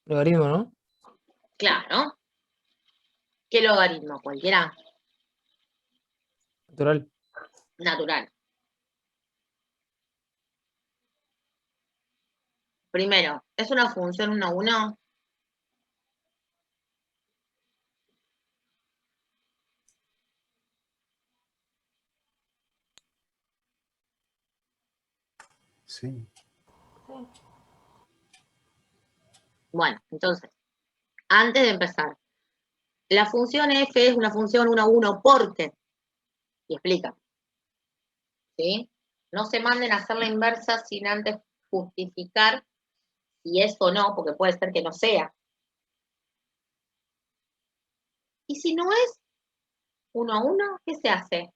Logaritmo, ¿no? Claro. ¿Qué logaritmo? Cualquiera. Natural. Natural. Primero, ¿es una función 1 a 1? Sí. Sí. Bueno, entonces, antes de empezar, la función f es una función 1 a 1 porque, y explica, ¿sí? No se manden a hacer la inversa sin antes justificar si es o no, porque puede ser que no sea. Y si no es 1 a 1, ¿qué se hace?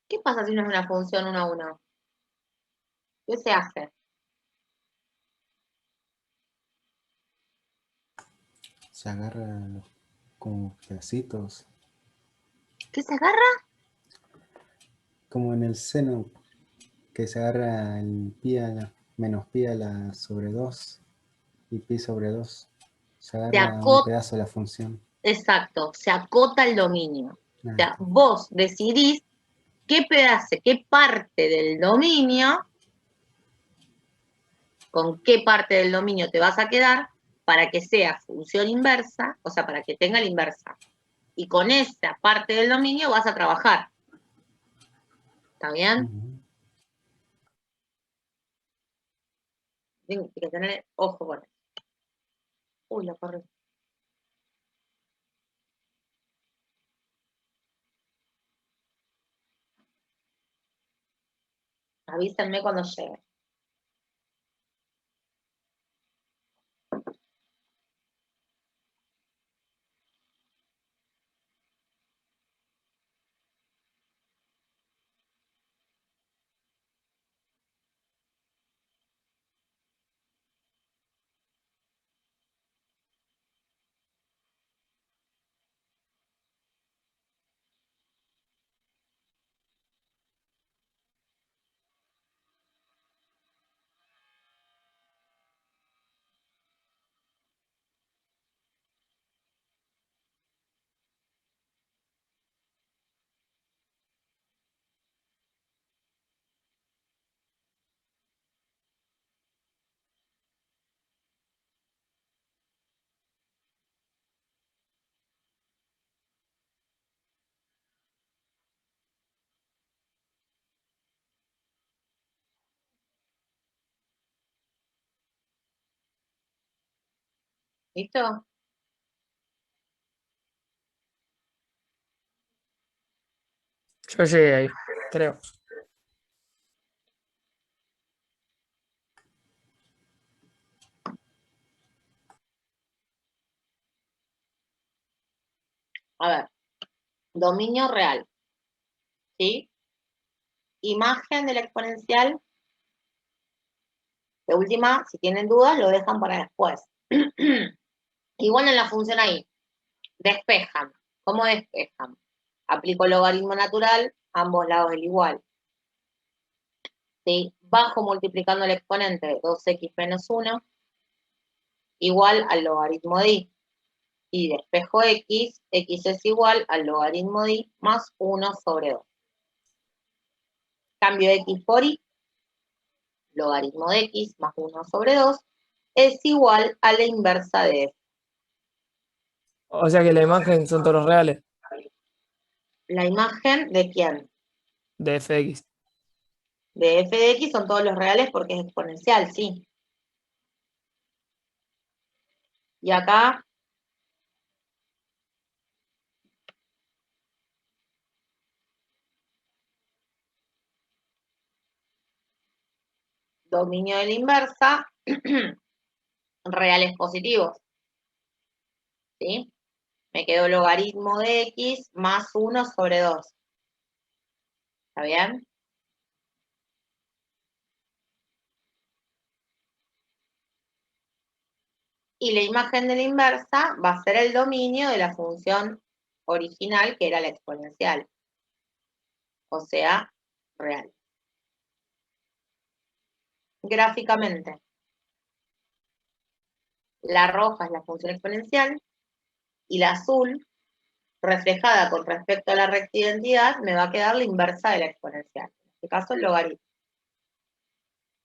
¿Qué pasa si no es una función 1 a 1? ¿Qué se hace? Se agarra como pedacitos. ¿Qué se agarra? Como en el seno, que se agarra el pi a la menos pi a la sobre 2 y pi sobre 2. Se agarra un pedazo de la función. Exacto, se acota el dominio. Ah, O sea, vos decidís qué pedazo, qué parte del dominio, con qué parte del dominio te vas a quedar para que sea función inversa, o sea, para que tenga la inversa. Y con esa parte del dominio vas a trabajar. ¿Está bien? Tienes que tener ojo con eso. Uy, lo corrí. Avísenme cuando llegue. ¿Listo? Yo llegué ahí, creo. A ver, dominio real. ¿Sí? Imagen de la exponencial. De última, si tienen dudas, lo dejan para después. Igual en la función ahí, despejan. ¿Cómo despejan? Aplico logaritmo natural, ambos lados del igual. ¿Sí? Bajo multiplicando el exponente de 2x menos 1, igual al logaritmo de i. Y despejo x, x es igual al logaritmo de i más 1 sobre 2. Cambio x por y, logaritmo de x más 1 sobre 2, es igual a la inversa de f. O sea que la imagen son todos los reales ¿La imagen de quién? de fx. De f de x son todos los reales porque es exponencial, sí. Y acá, dominio de la inversa, reales positivos. ¿Sí? Me quedó logaritmo de x más 1 sobre 2. ¿Está bien? Y la imagen de la inversa va a ser el dominio de la función original, que era la exponencial. O sea, real. Gráficamente, la roja es la función exponencial y la azul, reflejada con respecto a la recta identidad, me va a quedar la inversa de la exponencial. En este caso, el logaritmo.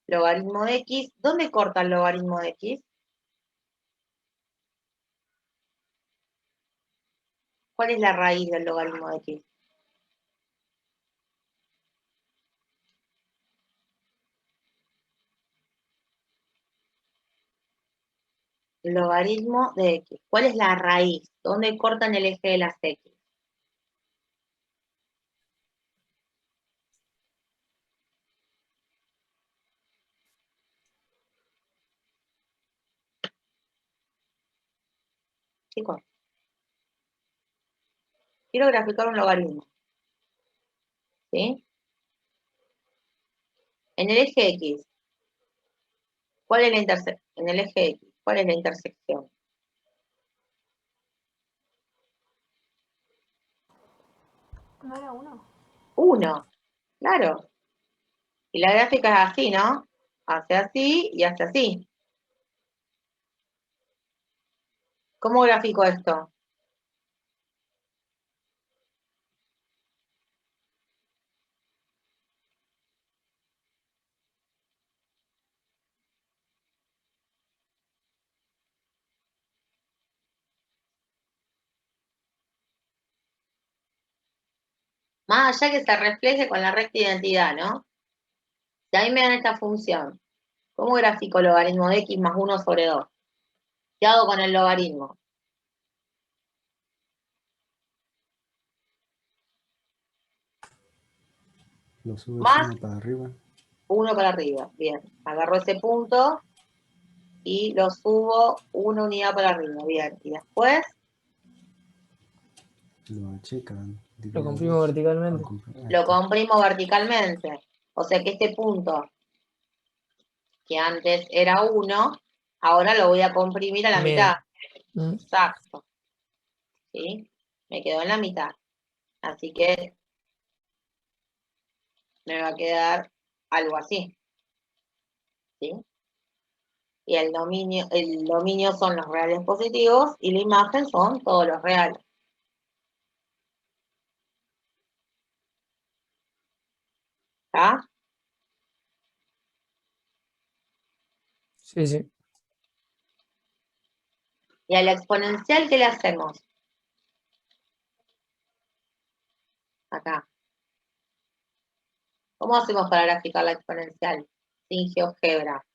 Logaritmo de x. ¿Dónde corta el logaritmo de x? ¿Cuál es la raíz del logaritmo de x? Logaritmo de x. ¿Cuál es la raíz? ¿Dónde cortan el eje de las x? Chicos, quiero graficar un logaritmo. ¿Sí? En el eje x, ¿cuál es la intersección? En el eje x, ¿cuál es la intersección? ¿No era 1? 1, claro. Y la gráfica es así, ¿no? Hace así y hace así. ¿Cómo grafico esto? Más allá que se refleje con la recta identidad, ¿no? Si a mí me dan esta función, ¿cómo grafico el logaritmo de x más 1 sobre 2? ¿Qué hago con el logaritmo? Lo subes Más 1 para arriba. 1 para arriba. Bien. Agarro ese punto y lo subo 1 unidad para arriba. Bien. Y después Lo achican. Lo comprimo verticalmente. lo comprimo verticalmente. O sea que este punto, que antes era 1, ahora lo voy a comprimir a la Bien. mitad. Mm. Exacto. ¿Sí? Me quedó en la mitad. Así que me va a quedar algo así. ¿Sí? Y el dominio son los reales positivos y la imagen son todos los reales. ¿Está? Sí, sí. Y a la exponencial, ¿qué le hacemos? Acá. ¿Cómo hacemos para graficar la exponencial sin GeoGebra?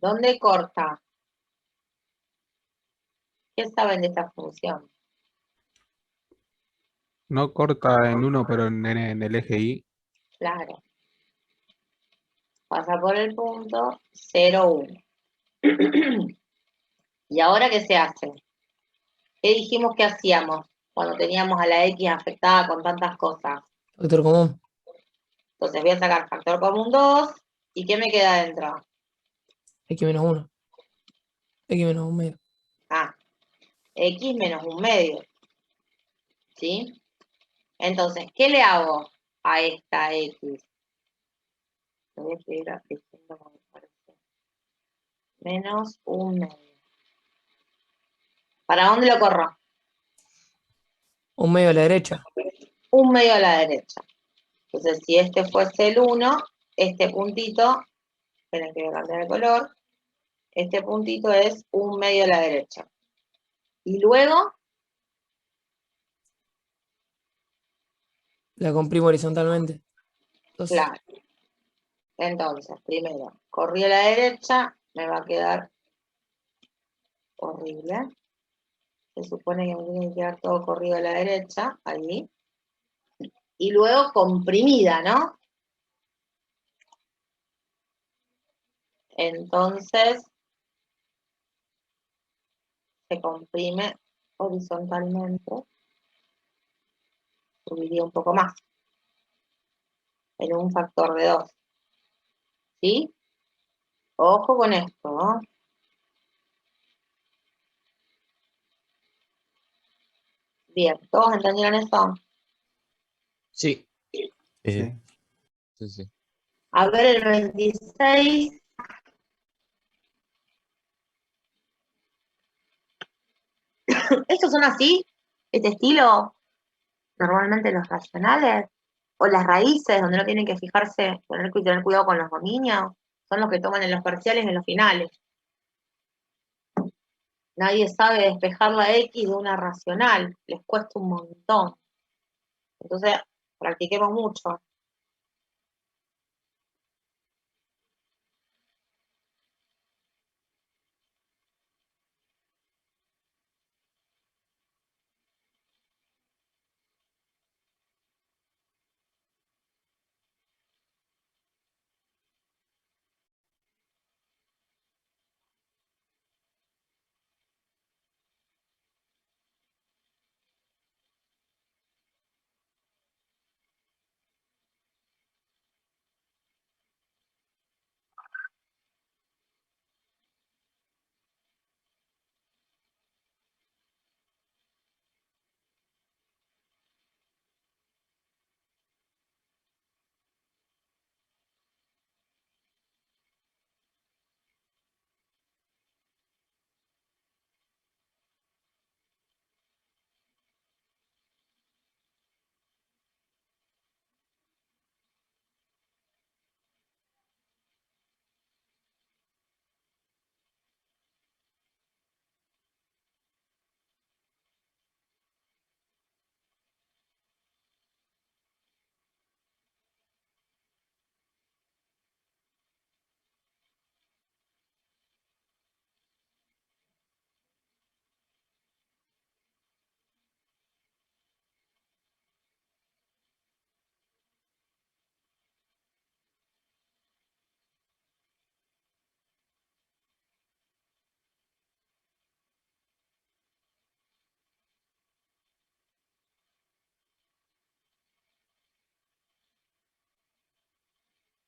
¿Dónde corta? ¿Qué saben de esta función? No corta en uno, pero en el eje Y. Claro. Pasa por el punto 0, 1. ¿Y ahora qué se hace? ¿Qué dijimos que hacíamos cuando teníamos a la X afectada con tantas cosas? Factor común. Entonces voy a sacar factor común 2. ¿Y qué me queda adentro? X menos 1. X menos 1 medio. Ah, X menos 1 medio. ¿Sí? Entonces, ¿qué le hago a esta X? Lo voy a escribir así, como me parece. Menos 1 medio. ¿Para dónde lo corro? 1 medio a la derecha. 1 medio a la derecha. Entonces, si este fuese el 1, este puntito, esperen que voy a cambiar de color, este puntito es 1 medio a la derecha. Y luego, La comprimo horizontalmente. Entonces, claro. Entonces, primero, corrí a la derecha, me va a quedar horrible. Se supone que me tiene que quedar todo corrido a la derecha, ahí. Y luego comprimida, ¿no? Entonces, se comprime horizontalmente. subiría un poco más, en un factor de 2. ¿Sí? Ojo con esto, ¿no? Bien, ¿todos entendieron eso? Sí. Sí. Sí. Sí, sí. A ver el 26. ¿Estos son así? ¿Este estilo? Normalmente los racionales. O las raíces, donde no tienen que fijarse, tener cuidado con los dominios. Son los que toman en los parciales y en los finales. Nadie sabe despejar la X de una racional. Les cuesta un montón. Entonces, practiquemos mucho.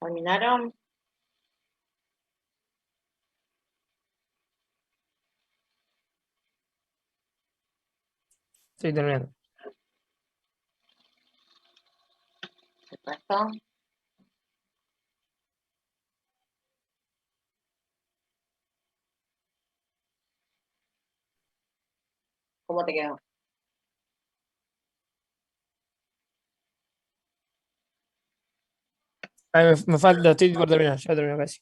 ¿Terminaron? Estoy terminando. Perfecto. ¿Cómo te quedó? Ay, me falta, estoy por terminar, ya termino casi.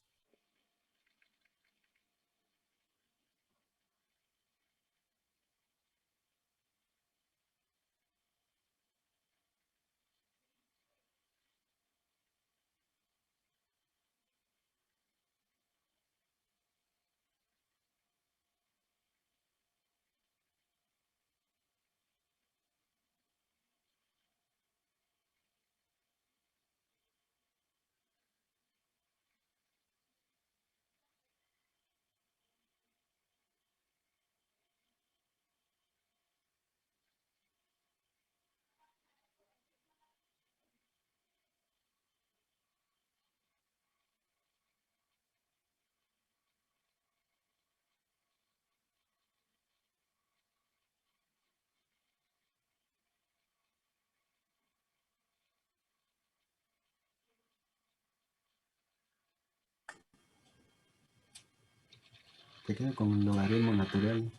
Te queda con un logaritmo natural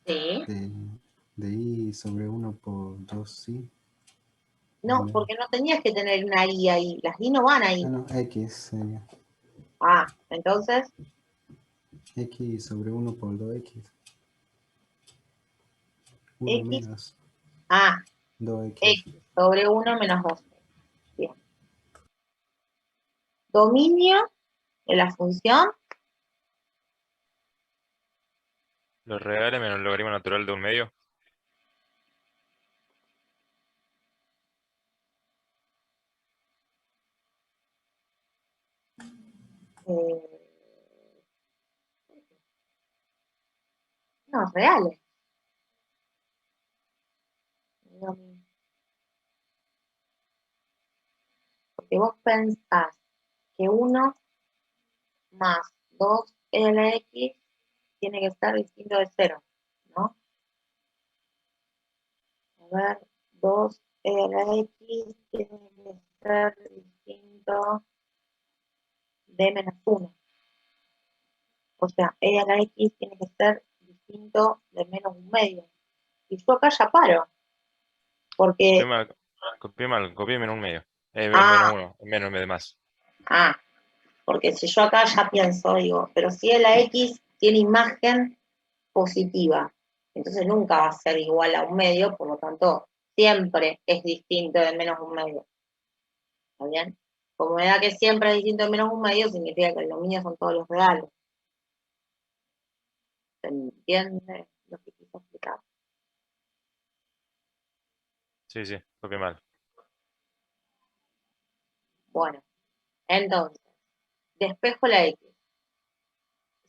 Sí. de I sobre 1 por 2i. No, porque no tenías que tener una I ahí. Las I no van ahí. Ah, no, X sería. Ah, entonces, X sobre 1 por 2x. 1 X. menos Ah, 2x. X sobre 1 menos 2. Bien. Dominio de la función. Los reales menos el logaritmo natural de un medio. No, reales. Dominio. Porque vos pensás que 1 más 2e a la x tiene que estar distinto de 0, ¿no? A ver, 2e a la x tiene que ser distinto de menos 1. O sea, e a la x tiene que ser distinto de menos 1/2. Y yo acá ya paro. Porque... Copié menos 1/2. Ah. Menos 1, menos en vez de más. Ah, porque si yo acá ya pienso, digo, pero si e a la x tiene imagen positiva, entonces nunca va a ser igual a 1/2, por lo tanto, siempre es distinto de menos 1/2. ¿Está bien? Como me da que siempre es distinto de menos 1/2, significa que el dominio son todos los reales. ¿Se entiende lo que quiso explicar? Sí, copié mal. Bueno, entonces, despejo la x.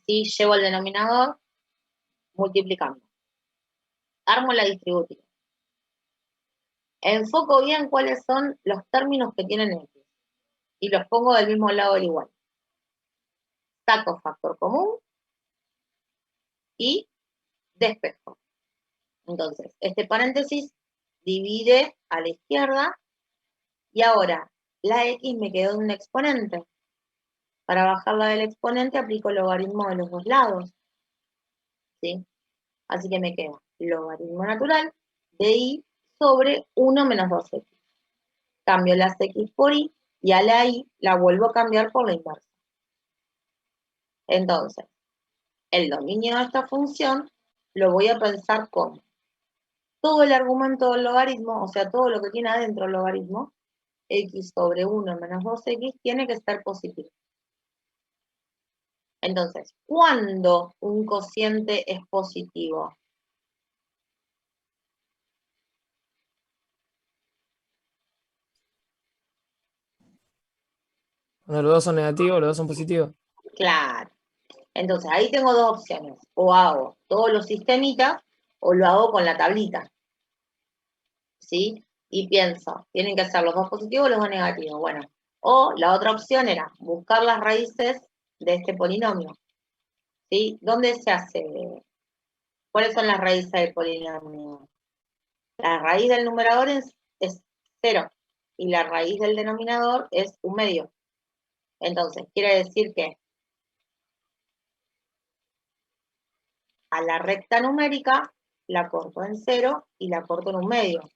Si llevo el denominador, multiplicando. Armo la distributiva. Enfoco bien cuáles son los términos que tienen x. Y los pongo del mismo lado del igual. Saco factor común y despejo. Entonces, este paréntesis divide a la izquierda y ahora la x me quedó en un exponente. Para bajarla del exponente aplico el logaritmo de los dos lados. ¿Sí? Así que me queda logaritmo natural de y sobre 1 menos 2x. Cambio las x por y a la y la vuelvo a cambiar por la inversa. Entonces, el dominio de esta función lo voy a pensar como todo el argumento del logaritmo, o sea, todo lo que tiene adentro el logaritmo, x sobre 1 menos 2x, tiene que ser positivo. Entonces, ¿cuándo un cociente es positivo? Cuando los dos son negativos, los dos son positivos. Claro. Entonces, ahí tengo dos opciones. O hago todos los sistemitas, o lo hago con la tablita. ¿Sí? Y pienso, tienen que ser los dos positivos o los dos negativos. Bueno, o la otra opción era buscar las raíces de este polinomio. ¿Sí? ¿Dónde se hace? ¿Cuáles son las raíces del polinomio? La raíz del numerador es 0 y la raíz del denominador es 1/2. Entonces, quiere decir que a la recta numérica la corto en 0 y la corto en 1/2.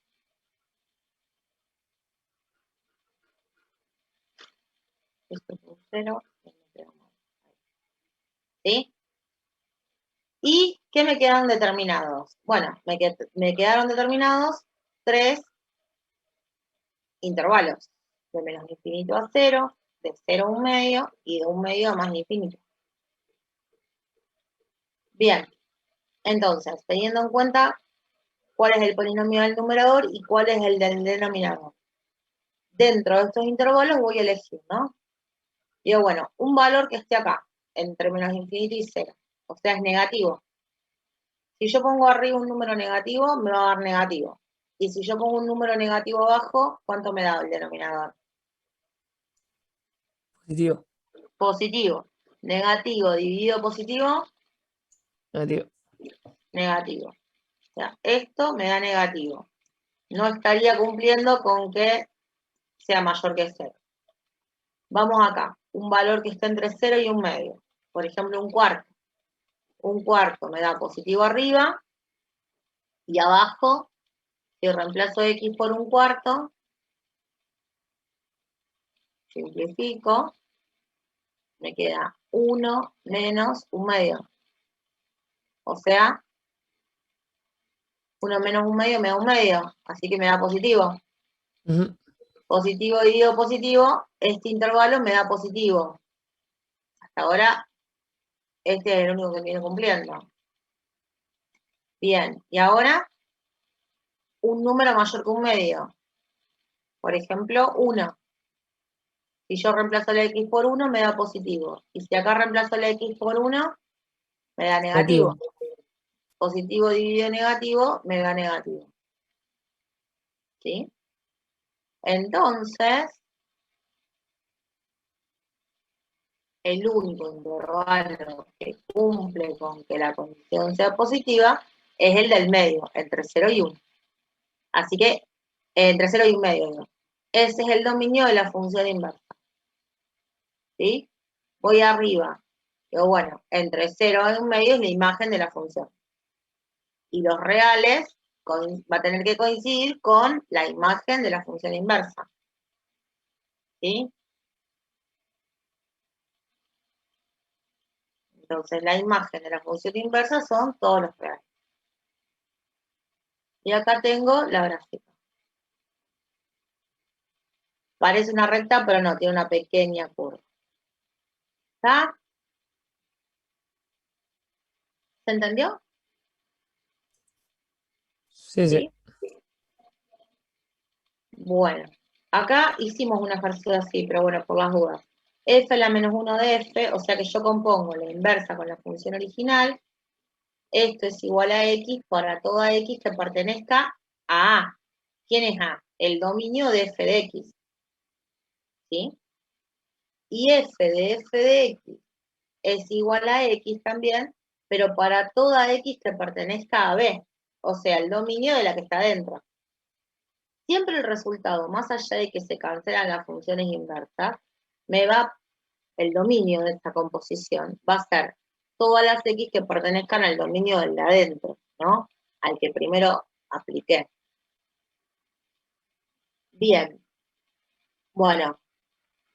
Esto es un 0 y me queda 1. ¿Sí? ¿Y qué me quedaron determinados? Bueno, me quedaron determinados 3 intervalos. De menos infinito a 0, de 0 a 1/2 y de 1/2 a más infinito. Bien, entonces, teniendo en cuenta cuál es el polinomio del numerador y cuál es el del denominador. Dentro de estos intervalos voy a elegir, ¿no? Digo, bueno, un valor que esté acá, entre menos infinito y 0. O sea, es negativo. Si yo pongo arriba un número negativo, me va a dar negativo. Y si yo pongo un número negativo abajo, ¿cuánto me da el denominador? Positivo. Positivo. Negativo dividido positivo. Negativo. Negativo. O sea, esto me da negativo. No estaría cumpliendo con que sea mayor que 0. Vamos acá. Un valor que esté entre 0 y 1/2. Por ejemplo, un cuarto. Un cuarto me da positivo arriba. Y abajo, si reemplazo x por un cuarto, simplifico, me queda 1 menos 1/2. O sea, 1 menos 1/2 me da 1/2, así que me da positivo. Positivo dividido positivo, este intervalo me da positivo. Hasta ahora, este es el único que viene cumpliendo. Bien, y ahora, un número mayor que 1/2. Por ejemplo, 1. Si yo reemplazo la x por 1, me da positivo. Y si acá reemplazo la x por 1, me da negativo. Positivo dividido negativo, me da negativo. ¿Sí? Entonces, el único intervalo que cumple con que la condición sea positiva es el del medio, entre 0 y 1. Así que, entre 0 y 1 medio, ¿no? Ese es el dominio de la función inversa. ¿Sí? Voy arriba. Digo, bueno, entre 0 y 1 medio es la imagen de la función. Y los reales va a tener que coincidir con la imagen de la función inversa. ¿Sí? Entonces, la imagen de la función inversa son todos los reales. Y acá tengo la gráfica. Parece una recta, pero no, tiene una pequeña curva. ¿Está? ¿Se entendió? Sí, sí. Bueno, acá hicimos un ejercicio así, pero bueno, por las dudas. F la menos 1 de F, o sea que yo compongo la inversa con la función original. Esto es igual a X para toda X que pertenezca a A. ¿Quién es A? El dominio de F de X. ¿Sí? Y F de X es igual a X también, pero para toda X que pertenezca a B. O sea, el dominio de la que está dentro. Siempre el resultado, más allá de que se cancelan las funciones inversas, el dominio de esta composición va a ser todas las X que pertenezcan al dominio del de adentro, ¿no? Al que primero apliqué. Bien. Bueno,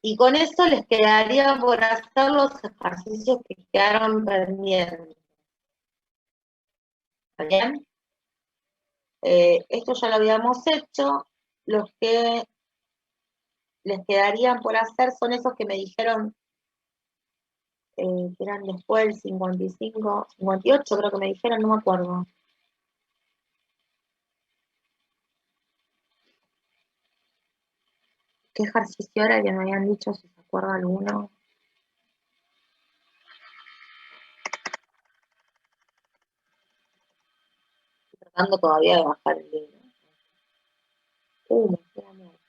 y con eso les quedaría por hacer los ejercicios que quedaron pendientes. ¿Está bien? Esto ya lo habíamos hecho. Los que les quedarían por hacer son esos que me dijeron que eran después del 55, 58 creo que me dijeron, no me acuerdo. ¿Qué ejercicio era que me habían dicho, si se acuerda alguno? Estoy tratando todavía de bajar el libro. Me queda muerto.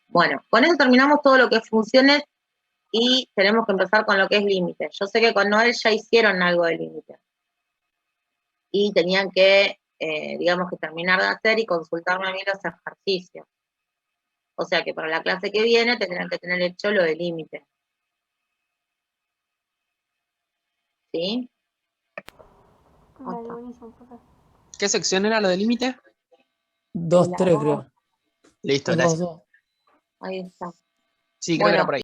Bueno, con eso terminamos todo lo que es funciones y tenemos que empezar con lo que es límite. Yo sé que con Noel ya hicieron algo de límite. Y tenían que, digamos que terminar de hacer y consultarme a mí los ejercicios. O sea que para la clase que viene tendrán que tener hecho lo de límite. ¿Sí? Vale, buenísimo, profe. ¿Qué sección era lo de límite? 2, 3, creo. Listo, Es gracias. 2, 2. Ahí está. Sí, creo que era por ahí.